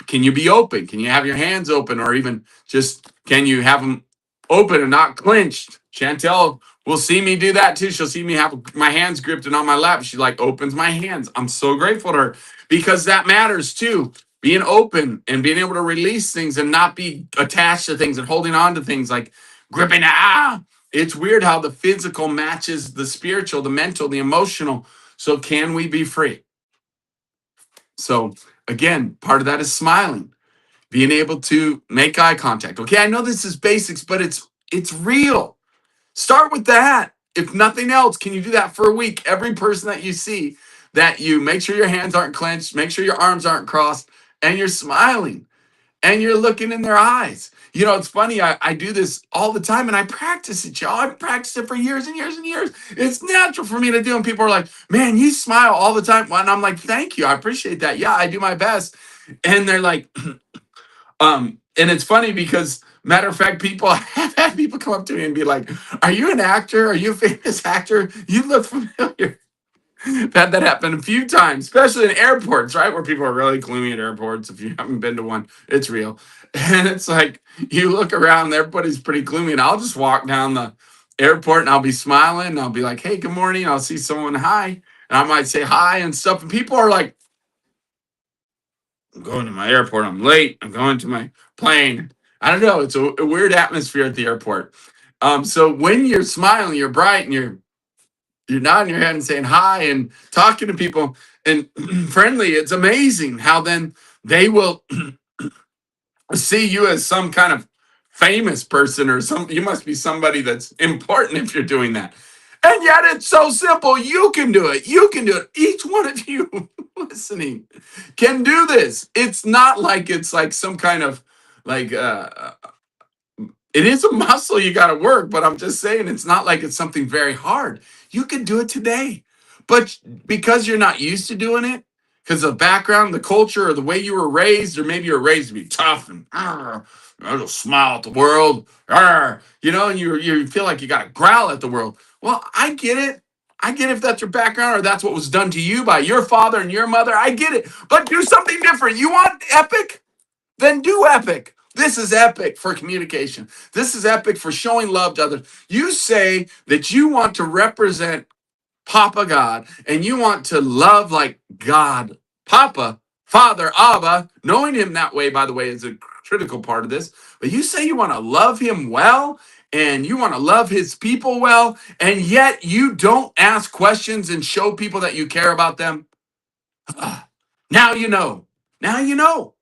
Can you be open? Can you have your hands open, or even just can you have them open and not clenched? Chantel will see me do that too. She'll see me have my hands gripped and on my lap. She like opens my hands. I'm so grateful to her because that matters too. Being open and being able to release things and not be attached to things and holding on to things like gripping. It's weird how the physical matches the spiritual, the mental, the emotional. So can we be free? So again, part of that is smiling, being able to make eye contact. Okay, I know this is basics, but it's real. Start with that. If nothing else, can you do that for a week? Every person that you see, that you make sure your hands aren't clenched, make sure your arms aren't crossed, and you're smiling and you're looking in their eyes. It's funny. I do this all the time and I practice it, y'all. I've practiced it for years and years and years. It's natural for me to do. And people are like, man, you smile all the time. And I'm like, thank you. I appreciate that. Yeah, I do my best. And they're like, and it's funny because matter of fact, have had people come up to me and be like, are you an actor? Are you a famous actor? You look familiar. I've had that happen a few times, especially in airports, right? Where people are really gloomy at airports. If you haven't been to one, it's real. And it's like you look around and everybody's pretty gloomy. And I'll just walk down the airport and I'll be smiling. And I'll be like, hey, good morning. I'll see someone, hi. And I might say hi and stuff. And people are like, I'm going to my airport. I'm late. I'm going to my plane. I don't know. It's a weird atmosphere at the airport. So when you're smiling, you're bright and you're nodding your head and saying hi and talking to people and friendly. It's amazing how then they will see you as some kind of famous person or you must be somebody that's important if you're doing that. And yet it's so simple. You can do it. You can do it. Each one of you listening can do this. It's not like it's like some kind of like it is a muscle you got to work, but I'm just saying it's not like it's something very hard. You can do it today. But because you're not used to doing it, because of the background, the culture, or the way you were raised, or maybe you were raised to be tough and I'll smile at the world, and you feel like you got to growl at the world. Well, I get it. I get if that's your background or that's what was done to you by your father and your mother. I get it. But do something different. You want epic? Then do epic. This is epic for communication. This is epic for showing love to others. You say that you want to represent Papa God and you want to love like God, Papa, Father, Abba. Knowing him that way, by the way, is a critical part of this. But you say you want to love him well and you want to love his people well, and yet you don't ask questions and show people that you care about them. Now you know. Now you know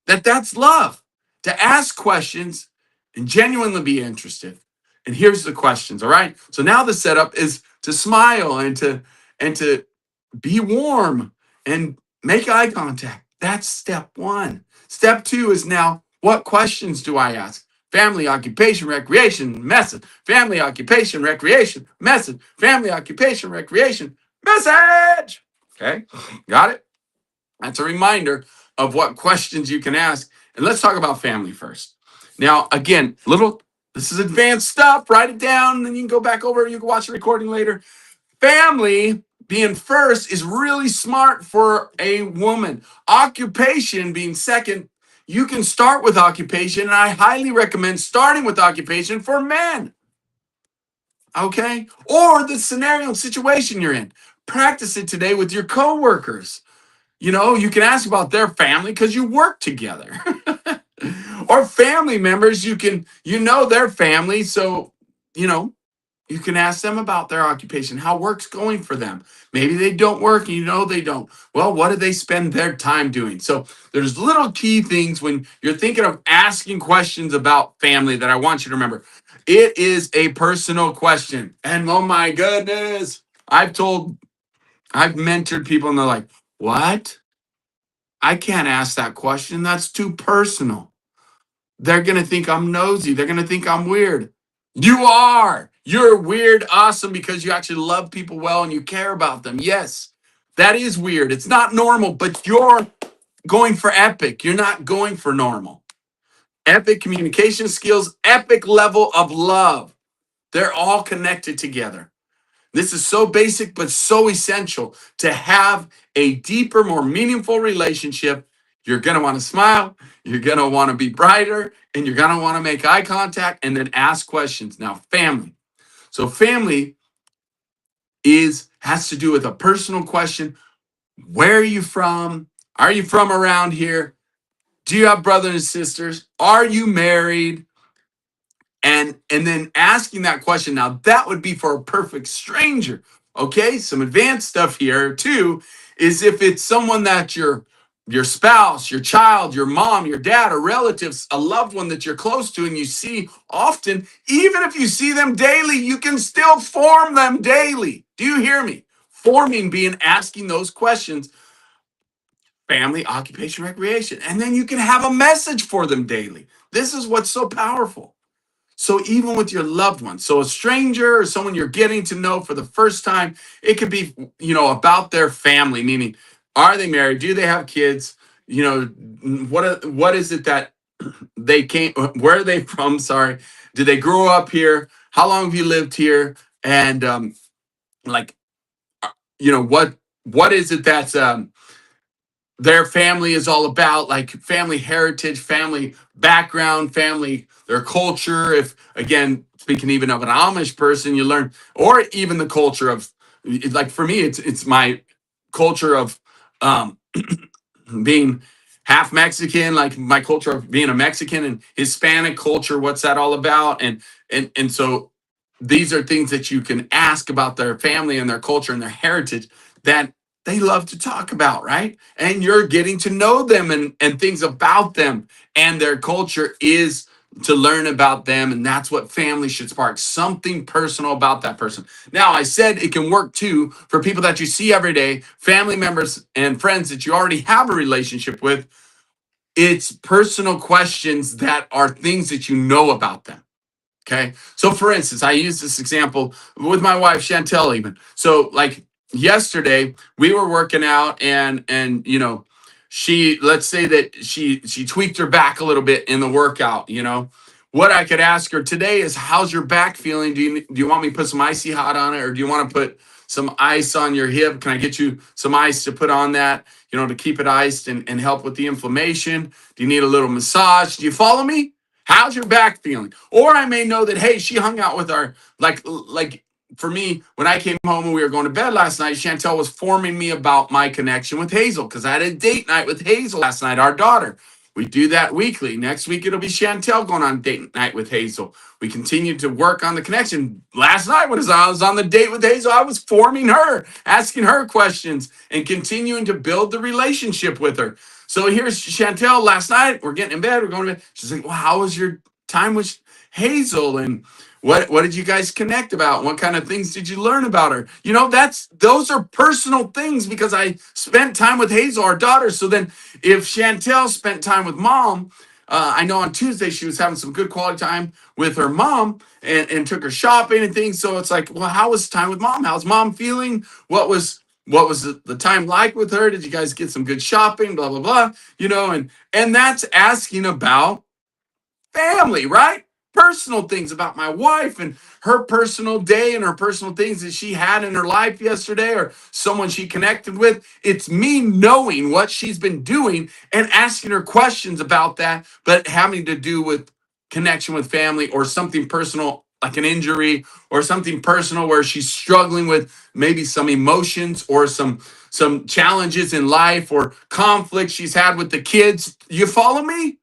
that that's love. To ask questions and genuinely be interested. And here's the questions, all right? So now the setup is to smile and to be warm and make eye contact. That's step one. Step two is now, what questions do I ask? Family, occupation, recreation, message. Family, occupation, recreation, message. Family, occupation, recreation, message. Okay, got it? That's a reminder of what questions you can ask. And let's talk about family first. Now, again, this is advanced stuff. Write it down, and then you can go back over. You can watch the recording later. Family being first is really smart for a woman. Occupation being second. You can start with occupation, and I highly recommend starting with occupation for men. Okay? Or the scenario and situation you're in. Practice it today with your coworkers. You can ask about their family because you work together. Or family members, their family, so you know you can ask them about their occupation, how work's going for them. Maybe they don't work, and they don't. Well, what do they spend their time doing? So there's little key things when you're thinking of asking questions about family that I want you to remember. It is a personal question. And oh my goodness, I've mentored people and they're like, what? I can't ask that question. That's too personal. They're going to think I'm nosy. They're going to think I'm weird. You are. You're weird, awesome, because you actually love people well and you care about them. Yes, that is weird. It's not normal, but you're going for epic. You're not going for normal. Epic communication skills, epic level of love. They're all connected together. This is so basic, but so essential to have a deeper, more meaningful relationship. You're going to want to smile. You're going to want to be brighter, and you're going to want to make eye contact and then ask questions. Now, family. So family has to do with a personal question. Where are you from? Are you from around here? Do you have brothers and sisters? Are you married? And then asking that question, now that would be for a perfect stranger. Okay, some advanced stuff here too is if it's someone that your spouse, your child, your mom, your dad, or relatives, a loved one that you're close to and you see often. Even if you see them daily, you can still form them daily. Do you hear me? Forming being asking those questions. Family, occupation, recreation, and then you can have a message for them daily. This is what's so powerful. So even with your loved ones, so a stranger or someone you're getting to know for the first time, it could be, about their family, meaning, are they married? Do they have kids? What is it that they came, where are they from? Sorry. Did they grow up here? How long have you lived here? And like, what is it that's their family is all about, like family heritage, family background, family, their culture. If, again, speaking even of an Amish person, you learn, or even the culture of, like for me, it's my culture of um, being half Mexican, like my culture of being a Mexican, and Hispanic culture. What's that all about? And so these are things that you can ask about their family and their culture and their heritage that they love to talk about, right? And you're getting to know them and things about them, and their culture is to learn about them. And that's what family should spark, something personal about that person. Now, I said it can work too for people that you see every day, family members and friends that you already have a relationship with. It's personal questions that are things that you know about them. Okay. So for instance, I use this example with my wife, Chantel, even. So like yesterday we were working out and let's say that she tweaked her back a little bit in the workout. What I could ask her today is, how's your back feeling? Do you want me to put some icy hot on it, or do you want to put some ice on your hip? Can I get you some ice to put on that, to keep it iced and help with the inflammation? Do you need a little massage? Do you follow me? How's your back feeling? Or I may know that, hey, she hung out with our, like for me, when I came home and we were going to bed last night, Chantel was forming me about my connection with Hazel, because I had a date night with Hazel last night, our daughter. We do that weekly. Next week, it'll be Chantel going on date night with Hazel. We continue to work on the connection. Last night, when I was on the date with Hazel, I was forming her, asking her questions, and continuing to build the relationship with her. So here's Chantel last night. We're getting in bed. We're going to bed. She's like, well, how was your time with Hazel? And what did you guys connect about? What kind of things did you learn about her? Those are personal things because I spent time with Hazel, our daughter. So then if Chantel spent time with mom, I know on Tuesday she was having some good quality time with her mom and took her shopping and things. So it's like, well, how was time with mom? How's mom feeling? What was the time like with her? Did you guys get some good shopping? Blah blah blah. And that's asking about family, right? Personal things about my wife and her personal day and her personal things that she had in her life yesterday or someone she connected with. It's me knowing what she's been doing and asking her questions about that, but having to do with connection with family or something personal like an injury or something personal where she's struggling with maybe some emotions or some challenges in life or conflict she's had with the kids. You follow me?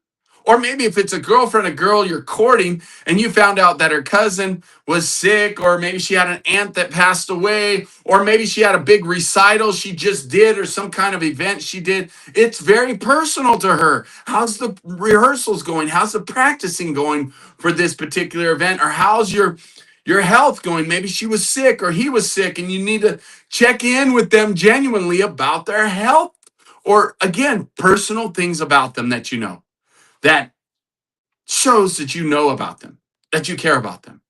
Or maybe if it's a girlfriend, a girl you're courting, and you found out that her cousin was sick, or maybe she had an aunt that passed away, or maybe she had a big recital she just did, or some kind of event she did. It's very personal to her. How's the rehearsals going? How's the practicing going for this particular event? Or how's your health going? Maybe she was sick or he was sick, and you need to check in with them genuinely about their health. Or again, personal things about them that you know that shows that you know about them, that you care about them,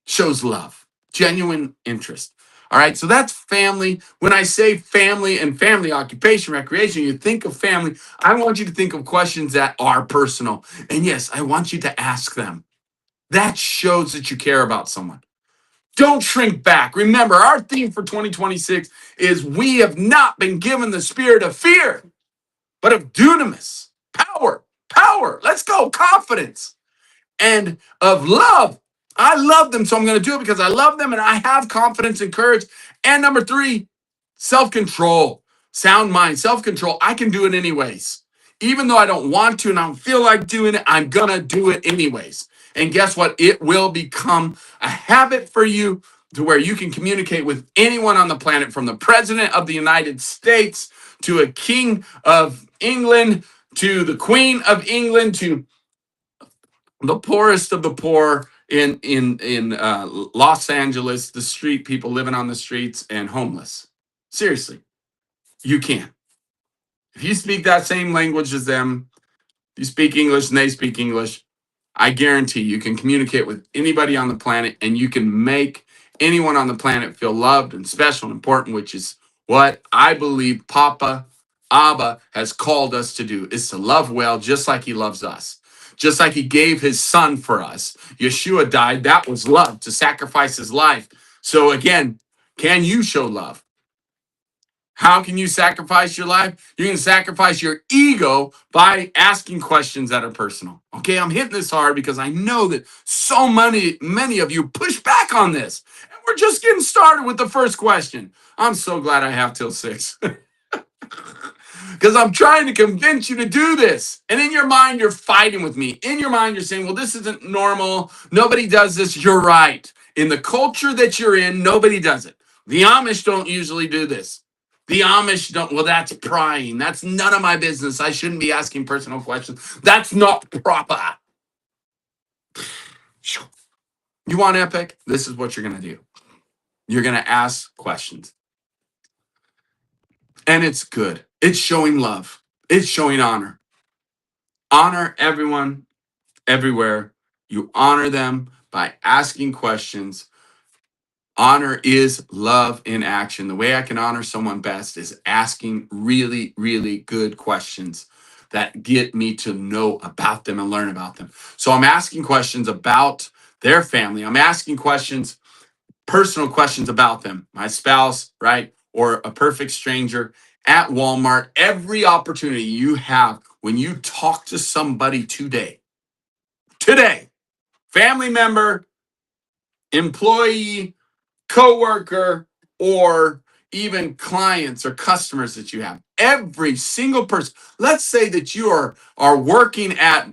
shows love, genuine interest. All right, so that's family. When I say family and family occupation, recreation, you think of family, I want you to think of questions that are personal. And yes, I want you to ask them. That shows that you care about someone. Don't shrink back. Remember, our theme for 2026 is we have not been given the spirit of fear, but of dunamis, power, power. Let's go, confidence and of love. I love them, so I'm going to do it because I love them and I have confidence and courage. And number three, self control, sound mind, self control. I can do it anyways. Even though I don't want to and I don't feel like doing it, I'm going to do it anyways. And guess what? It will become a habit for you to where you can communicate with anyone on the planet, from the president of the United States to a king of England to the queen of England to the poorest of the poor in Los Angeles, the street people living on the streets and homeless. Seriously, you can. If you speak that same language as them, you speak English and they speak English, I guarantee you can communicate with anybody on the planet and you can make anyone on the planet feel loved and special and important, which is what I believe Papa Abba has called us to do, is to love well just like he loves us. Just like he gave his son for us. Yeshua died. That was love, to sacrifice his life. So again, can you show love? How can you sacrifice your life? You can sacrifice your ego by asking questions that are personal. Okay, I'm hitting this hard because I know that so many of you push back on this. And we're just getting started with the first question. I'm so glad I have till 6. Because I'm trying to convince you to do this. And in your mind, you're fighting with me. In your mind, you're saying, well, this isn't normal. Nobody does this. You're right. In the culture that you're in, nobody does it. The Amish don't usually do this. The Amish don't. Well, that's prying. That's none of my business. I shouldn't be asking personal questions. That's not proper. You want epic? This is what you're going to do. You're going to ask questions. And it's good. It's showing love. It's showing honor. Honor everyone, everywhere. You honor them by asking questions. Honor is love in action. The way I can honor someone best is asking really, really good questions that get me to know about them and learn about them. So I'm asking questions about their family. I'm asking questions, personal questions about them, my spouse, right? Or a perfect stranger at Walmart. Every opportunity you have when you talk to somebody today, family member, employee, coworker, or even clients or customers that you have. Every single person. Let's say that you are working at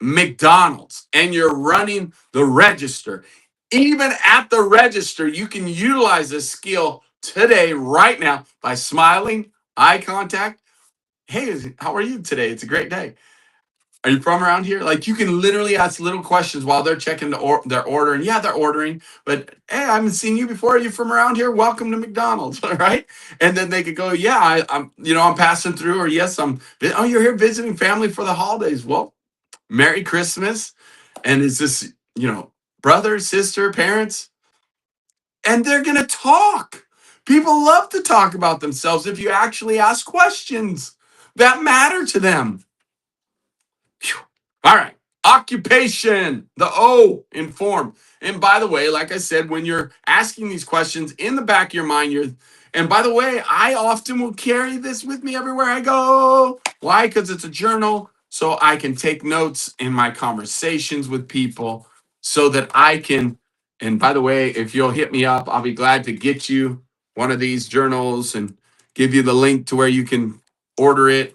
McDonald's and you're running the register. Even at the register, you can utilize this skill today, right now, by smiling, eye contact. Hey, how are you today? It's a great day. Are you from around here? Like, you can literally ask little questions while they're checking their order. And yeah, they're ordering, but hey, I haven't seen you before. Are you from around here? Welcome to McDonald's, right? And then they could go, yeah, I'm passing through, or yes, oh, you're here visiting family for the holidays. Well, Merry Christmas. And is this, brother, sister, parents? And they're going to talk. People love to talk about themselves if you actually ask questions that matter to them. Phew. All right. Occupation, the O, inform. And by the way, like I said, when you're asking these questions in the back of your mind, and by the way, I often will carry this with me everywhere I go. Why? Because it's a journal. So I can take notes in my conversations with people so that I can. And by the way, if you'll hit me up, I'll be glad to get you one of these journals and give you the link to where you can order it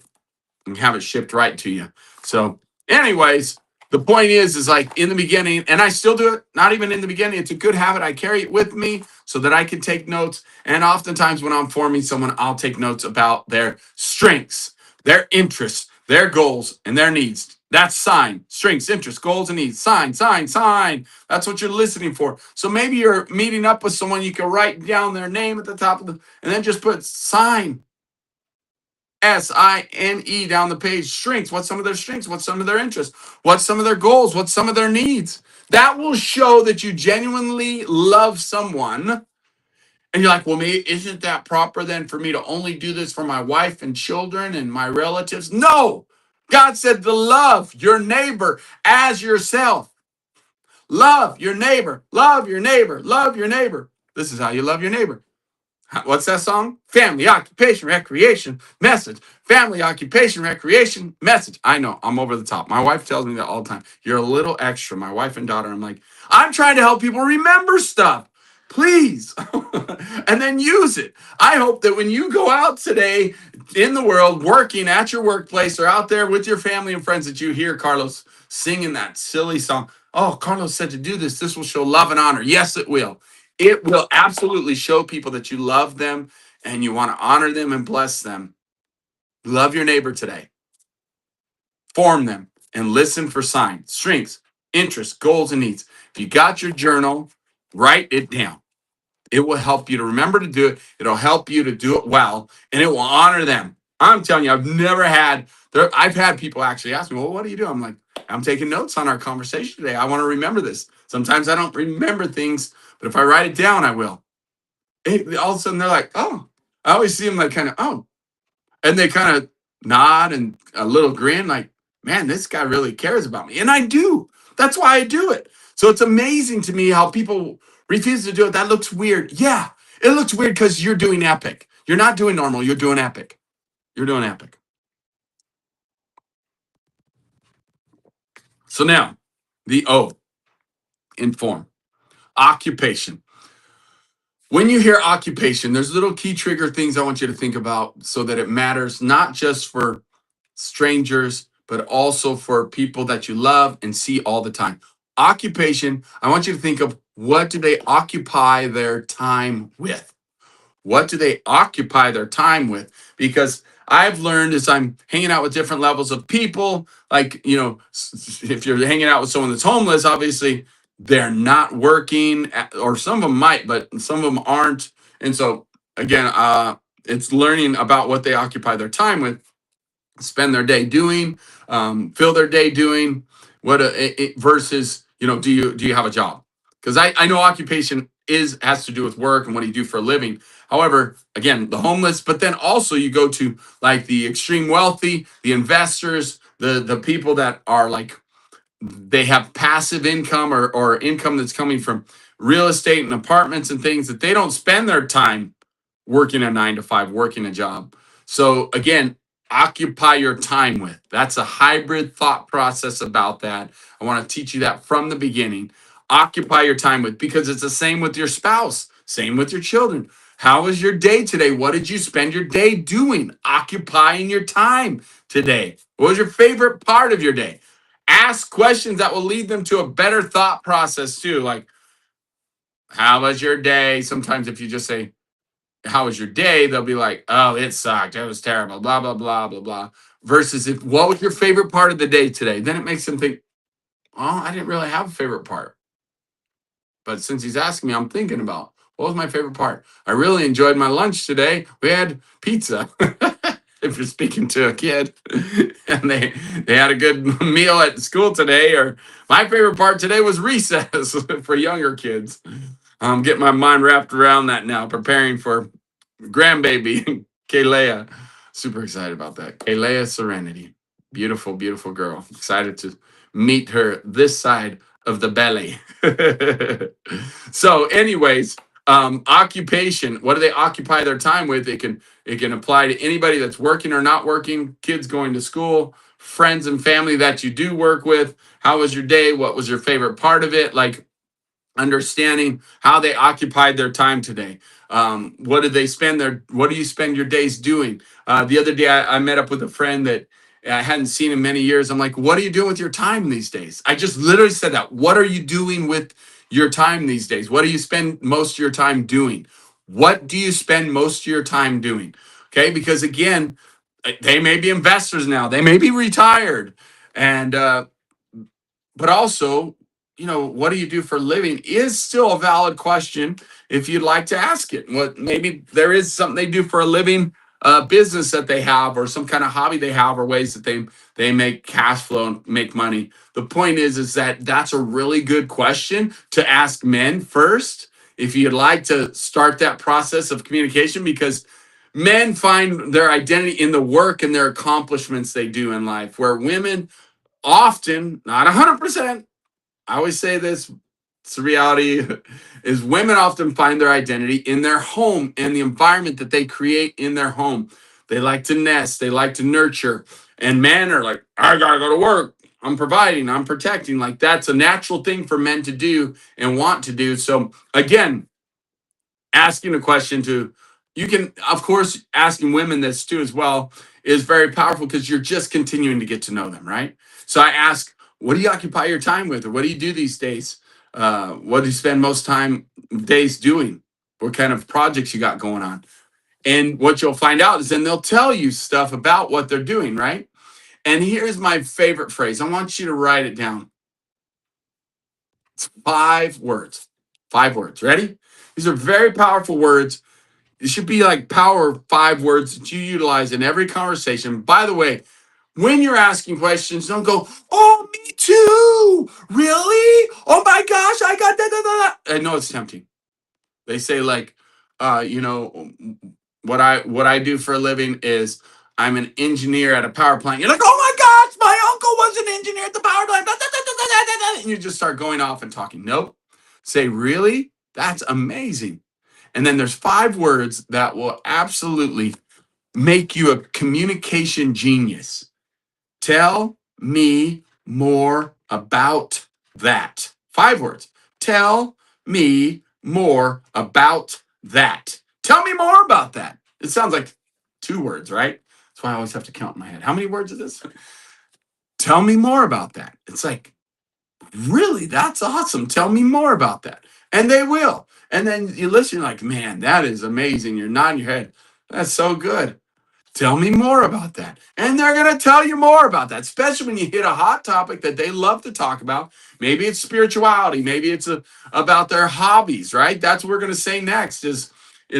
and have it shipped right to you. So, anyways, the point is like in the beginning, and I still do it, not even in the beginning. It's a good habit. I carry it with me so that I can take notes. And oftentimes when I'm forming someone, I'll take notes about their strengths, their interests, their goals, and their needs. That's sign, strengths, interests, goals, and needs. Sign, sign, sign. That's what you're listening for. So maybe you're meeting up with someone, you can write down their name at the top of and then just put sign. SINE down the page. Strengths. What's some of their strengths? What's some of their interests? What's some of their goals? What's some of their needs? That will show that you genuinely love someone. And you're like, well, me, isn't that proper then for me to only do this for my wife and children and my relatives? No. God said to love your neighbor as yourself. Love your neighbor. Love your neighbor. Love your neighbor. This is how you love your neighbor. What's that song? Family, occupation, recreation, message. Family, occupation, recreation, message. I know, I'm over the top. My wife tells me that all the time. You're a little extra. My wife and daughter, I'm like, I'm trying to help people remember stuff. Please. And then use it. I hope that when you go out today in the world, working at your workplace or out there with your family and friends, that you hear Carlos singing that silly song. Oh, Carlos said to do this. This will show love and honor. Yes, it will. It will absolutely show people that you love them and you want to honor them and bless them. Love your neighbor today. Form them and listen for signs, strengths, interests, goals, and needs. If you got your journal, write it down. It will help you to remember to do it. It'll help you to do it well, and it will honor them. I'm telling you, I've had people actually ask me, well, what do you do? I'm like, I'm taking notes on our conversation today. I want to remember this. Sometimes I don't remember things, but if I write it down, I will. All of a sudden they're like, oh, I always see them like kind of, oh, and they kind of nod and a little grin, like, man, this guy really cares about me. And I do. That's why I do it. So it's amazing to me how people refuse to do it. That looks weird. Yeah, it looks weird because you're doing epic. You're not doing normal. You're doing epic. You're doing epic. So now, the O, inform. Occupation. When you hear occupation, there's little key trigger things I want you to think about so that it matters not just for strangers, but also for people that you love and see all the time. Occupation, I want you to think of what do they occupy their time with? What do they occupy their time with? Because I've learned as I'm hanging out with different levels of people, like, if you're hanging out with someone that's homeless, obviously they're not working, or some of them might, but some of them aren't. And so, again, it's learning about what they occupy their time with, spend their day doing, fill their day doing, versus, do you have a job? Because I know occupation has to do with work and what do you do for a living. However, again, the homeless, but then also you go to like the extreme wealthy, the investors, the people that are like, they have passive income or income that's coming from real estate and apartments and things, that they don't spend their time working a 9 to 5, working a job. So again, occupy your time with. That's a hybrid thought process about that. I want to teach you that from the beginning. Occupy your time with, because it's the same with your spouse, same with your children. How was your day today? What did you spend your day doing? Occupying your time today. What was your favorite part of your day? Ask questions that will lead them to a better thought process too. Like, how was your day? Sometimes if you just say, how was your day? They'll be like, oh, it sucked. It was terrible. Blah, blah, blah, blah, blah. Versus if, what was your favorite part of the day today? Then it makes them think, oh, I didn't really have a favorite part. But since he's asking me, I'm thinking about what was my favorite part. I really enjoyed my lunch today. We had pizza. If you're speaking to a kid and they had a good meal at school today, or my favorite part today was recess for younger kids. I'm getting my mind wrapped around that now, preparing for grandbaby Kalea. Super excited about that. Kalea Serenity. Beautiful, beautiful girl. Excited to meet her this side of the belly. So, anyways, occupation. What do they occupy their time with? It can apply to anybody that's working or not working, kids going to school, friends and family that you do work with. How was your day? What was your favorite part of it? Like, understanding how they occupied their time today. What do you spend your days doing? The other day I met up with a friend that I hadn't seen in many years. I'm like, what are you doing with your time these days? I just literally said that. What are you doing with your time these days? What do you spend most of your time doing? What do you spend most of your time doing? Okay, because again, they may be investors now, they may be retired, and but also, what do you do for a living is still a valid question if you'd like to ask it. What maybe there is something they do for a living, business that they have, or some kind of hobby they have, or ways that they make cash flow and make money. The point is that that's a really good question to ask men first if you'd like to start that process of communication, because men find their identity in the work and their accomplishments they do in life, where women often, not 100%, I always say this, it's the reality, is women often find their identity in their home and the environment that they create in their home. They like to nest, they like to nurture, and men are like, I gotta go to work. I'm providing, I'm protecting. Like, that's a natural thing for men to do and want to do. So again, asking a question to, you can, of course, asking women this too as well is very powerful, because you're just continuing to get to know them, right? So I ask, what do you occupy your time with, or what do you do these days? What do you spend most days doing? What kind of projects you got going on? And what you'll find out is then they'll tell you stuff about what they're doing, right? And here's my favorite phrase. I want you to write it down. It's 5 words. 5 words. Ready? These are very powerful words. It should be like power 5 words that you utilize in every conversation. By the way, when you're asking questions, don't go, oh, me too. Really? Oh my gosh, I got that. I know it's tempting. They say, like, you know, what I do for a living is I'm an engineer at a power plant. You're like, oh my gosh, my uncle was an engineer at the power plant. And you just start going off and talking. Nope. Say, really? That's amazing. And then there's 5 words that will absolutely make you a communication genius. Tell me more about that. 5 words. Tell me more about that. Tell me more about that. It sounds like 2 words, right? That's why I always have to count in my head. How many words is this? Tell me more about that. It's like, really? That's awesome. Tell me more about that. And they will. And then you listen, you're like, man, that is amazing. You're nodding your head. That's so good. Tell me more about that. And they're going to tell you more about that, especially when you hit a hot topic that they love to talk about. Maybe it's spirituality. Maybe it's about their hobbies, right? That's what we're going to say next is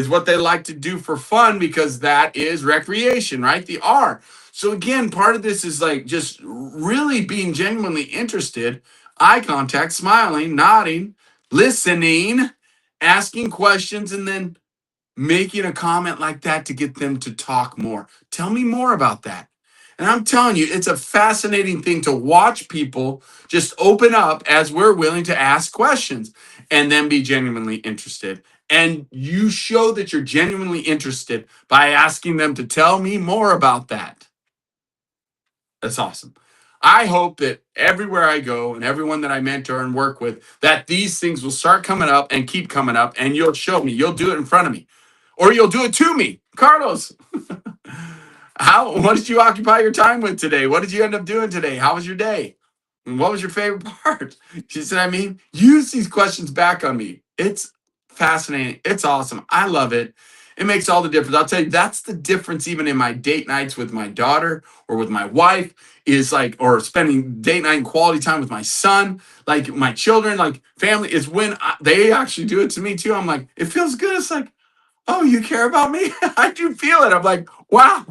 what they like to do for fun, because that is recreation, right? The R. So again, part of this is like just really being genuinely interested, eye contact, smiling, nodding, listening, asking questions, and then making a comment like that to get them to talk more. Tell me more about that. And I'm telling you, it's a fascinating thing to watch people just open up as we're willing to ask questions and then be genuinely interested. And you show that you're genuinely interested by asking them to tell me more about that. That's awesome. I hope that everywhere I go and everyone that I mentor and work with, that these things will start coming up and keep coming up, and you'll show me, you'll do it in front of me. or you'll do it to me. Carlos, what did you occupy your time with today? What did you end up doing today? How was your day? And what was your favorite part? She said, I mean, use these questions back on me. It's fascinating. It's awesome. I love it. It makes all the difference. I'll tell you, that's the difference even in my date nights with my daughter or with my wife is like, or spending date night and quality time with my son, like my children, like family is when they actually do it to me too. I'm like, it feels good. It's like, oh, you care about me? I do feel it. I'm like, wow.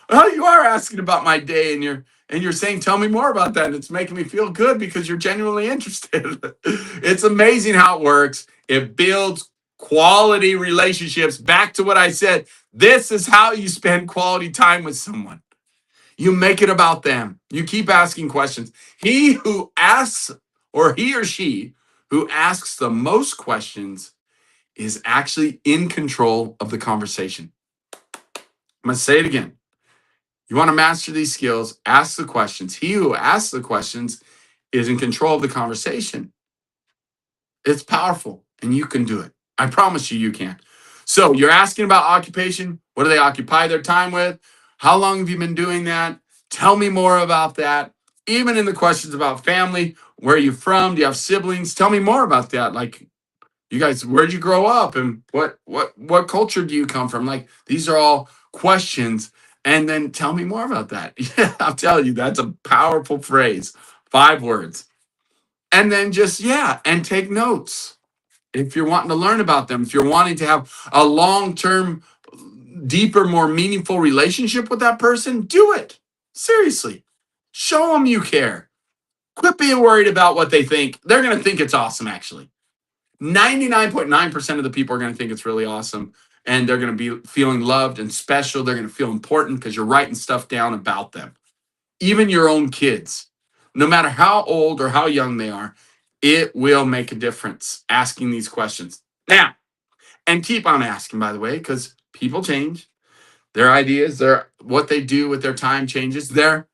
Oh, you are asking about my day and you're saying, tell me more about that. And it's making me feel good because you're genuinely interested. It's amazing how it works. It builds quality relationships. Back to what I said. This is how you spend quality time with someone. You make it about them. You keep asking questions. He who asks, or he or she who asks the most questions is actually in control of the conversation. I'm going to say it again. You want to master these skills, ask the questions. He who asks the questions is in control of the conversation. It's powerful and you can do it. I promise you, you can. So you're asking about occupation. What do they occupy their time with? How long have you been doing that? Tell me more about that. Even in the questions about family, where are you from? Do you have siblings? Tell me more about that. Like, you guys, where'd you grow up and what culture do you come from? Like, these are all questions. And then tell me more about that. Yeah, I'll tell you, that's a powerful phrase. 5 words. And then just, yeah, and take notes. If you're wanting to learn about them, if you're wanting to have a long-term, deeper, more meaningful relationship with that person, do it. Seriously. Show them you care. Quit being worried about what they think. They're going to think it's awesome, actually. 99.9% of the people are going to think it's really awesome. And they're going to be feeling loved and special. They're going to feel important because you're writing stuff down about them. Even your own kids, no matter how old or how young they are, it will make a difference asking these questions. Now, and keep on asking, by the way, because people change. Their ideas, what they do with their time changes. Their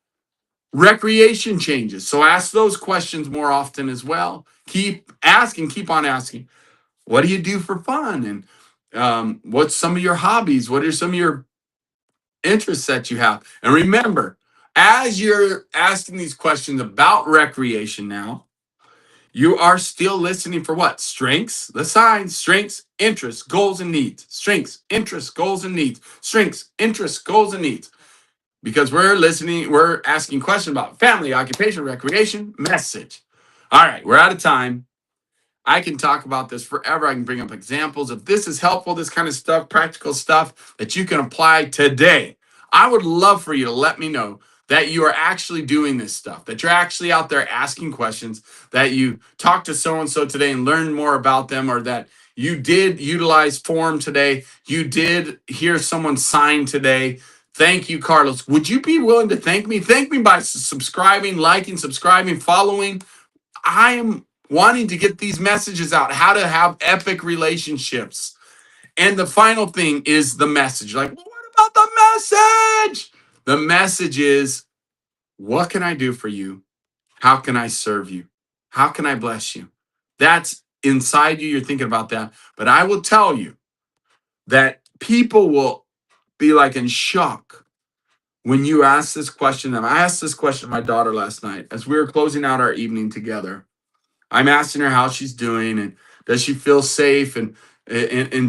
recreation changes. So ask those questions more often as well. Keep asking, keep on asking. What do you do for fun? And what's some of your hobbies? What are some of your interests that you have? And remember, as you're asking these questions about recreation now, you are still listening for what? Strengths, the signs, strengths, interests, goals, and needs. Strengths, interests, goals, and needs. Strengths, interests, goals, and needs. Because we're asking questions about family, occupation, recreation, message. All right, we're out of time. I can talk about this forever. I can bring up examples. If this is helpful, this kind of stuff, practical stuff that you can apply today, I would love for you to let me know that you are actually doing this stuff, that you're actually out there asking questions, that you talked to so-and-so today and learned more about them, or that you did utilize form today, you did hear someone sign today. Thank you, Carlos. Would you be willing to thank me? Thank me by subscribing, liking, subscribing, following. I am wanting to get these messages out, how to have epic relationships. And the final thing is the message. Like, well, what about the message? The message is, what can I do for you? How can I serve you? How can I bless you? That's inside you. You're thinking about that. But I will tell you that people will be like in shock when you ask this question. And I asked this question to my daughter last night as we were closing out our evening together. I'm asking her how she's doing and does she feel safe and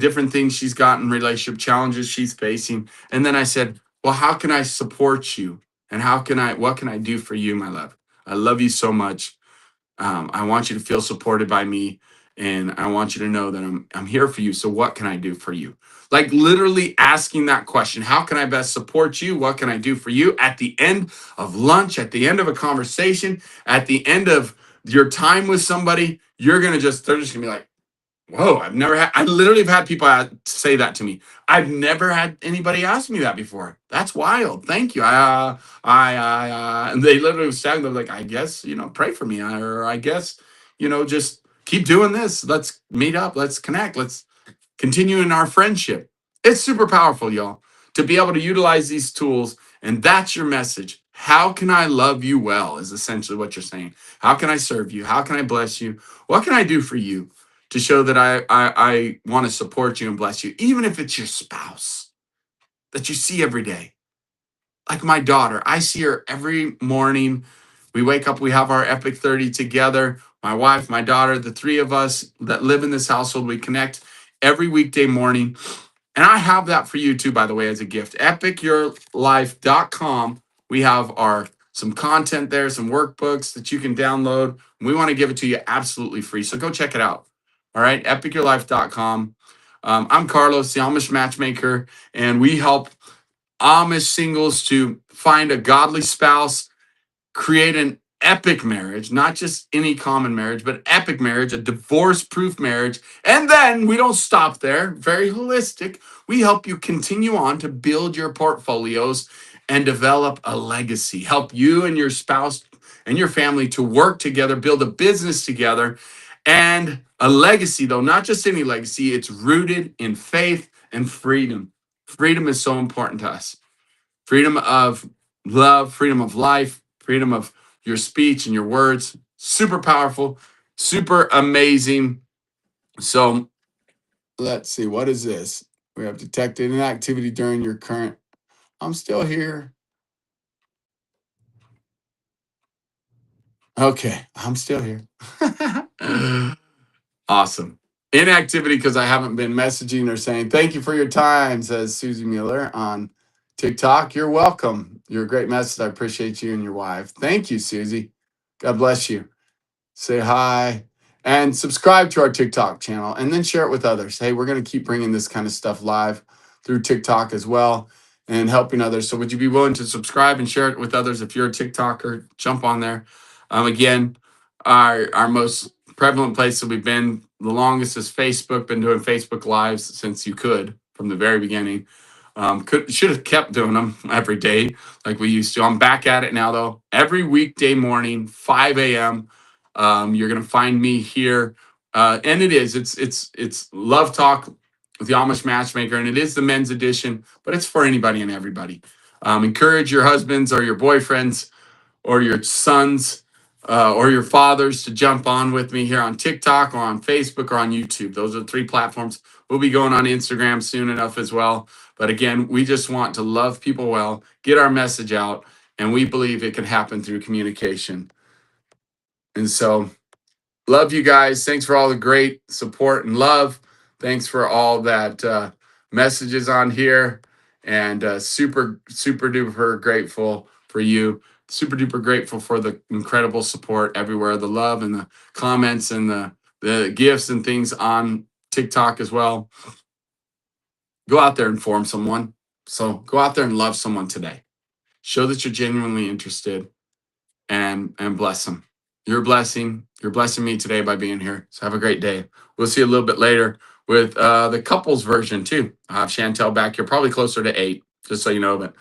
different things she's gotten, relationship challenges she's facing. And then I said, well, how can I support you? And what can I do for you, my love? I love you so much. I want you to feel supported by me. And I want you to know that I'm here for you. So what can I do for you? Like literally asking that question, how can I best support you? What can I do for you? At the end of lunch, at the end of a conversation, at the end of your time with somebody, they're just gonna be like, whoa, I literally have had people say that to me. I've never had anybody ask me that before. That's wild. Thank you. And they literally was saying, they're like, I guess, pray for me. Or I guess, just keep doing this. Let's meet up. Let's connect. Let's continue in our friendship. It's super powerful, y'all, to be able to utilize these tools. And that's your message. How can I love you well is essentially what you're saying. How can I serve you? How can I bless you? What can I do for you? to show that I want to support you and bless you, even if it's your spouse that you see every day. Like my daughter, I see her every morning. We wake up, we have our Epic 30 together. My wife, my daughter, the three of us that live in this household, we connect every weekday morning. And I have that for you too, by the way, as a gift. EpicYourLife.com. We have our some content there, some workbooks that you can download. We want to give it to you absolutely free. So go check it out. All right, EpicYourLife.com. I'm Carlos, the Amish Matchmaker, and we help Amish singles to find a godly spouse, create an epic marriage, not just any common marriage, but epic marriage, a divorce proof marriage. And then we don't stop there, very holistic. We help you continue on to build your portfolios and develop a legacy, help you and your spouse and your family to work together, build a business together, and a legacy, though, not just any legacy, it's rooted in faith and freedom. Freedom is so important to us. Freedom of love, freedom of life, freedom of your speech and your words. Super powerful, super amazing. So let's see, what is this? We have detected inactivity during your current. I'm still here. Okay, I'm still here. Awesome. Inactivity because I haven't been messaging or saying thank you for your time, says Susie Mueller on TikTok. You're welcome. You're a great message. I appreciate you and your wife. Thank you, Susie. God bless you. Say hi and subscribe to our TikTok channel and then share it with others. Hey, we're going to keep bringing this kind of stuff live through TikTok as well and helping others. So would you be willing to subscribe and share it with others? If you're a TikToker, jump on there. Again, our most prevalent place that we've been the longest is Facebook. Been doing Facebook Lives since you could from the very beginning. Should have kept doing them every day like we used to. I'm back at it now though. Every weekday morning, 5 a.m. You're gonna find me here, and it's Love Talk with the Amish Matchmaker, and it is the men's edition, but it's for anybody and everybody. Encourage your husbands or your boyfriends or your sons or your fathers to jump on with me here on TikTok or on Facebook or on YouTube. Those are the three platforms. We'll be going on Instagram soon enough as well. But again, we just want to love people well, get our message out, and we believe it can happen through communication. And so, love you guys. Thanks for all the great support and love. Thanks for all that messages on here. And super, super duper grateful for you. Super duper grateful for the incredible support everywhere, the love and the comments and the gifts and things on TikTok as well. Go out there and inform someone. So go out there and love someone today. Show that you're genuinely interested and bless them. You're a blessing. You're blessing me today by being here. So have a great day. We'll see you a little bit later with the couples version too. I have Chantel back here, probably closer to 8, just so you know. But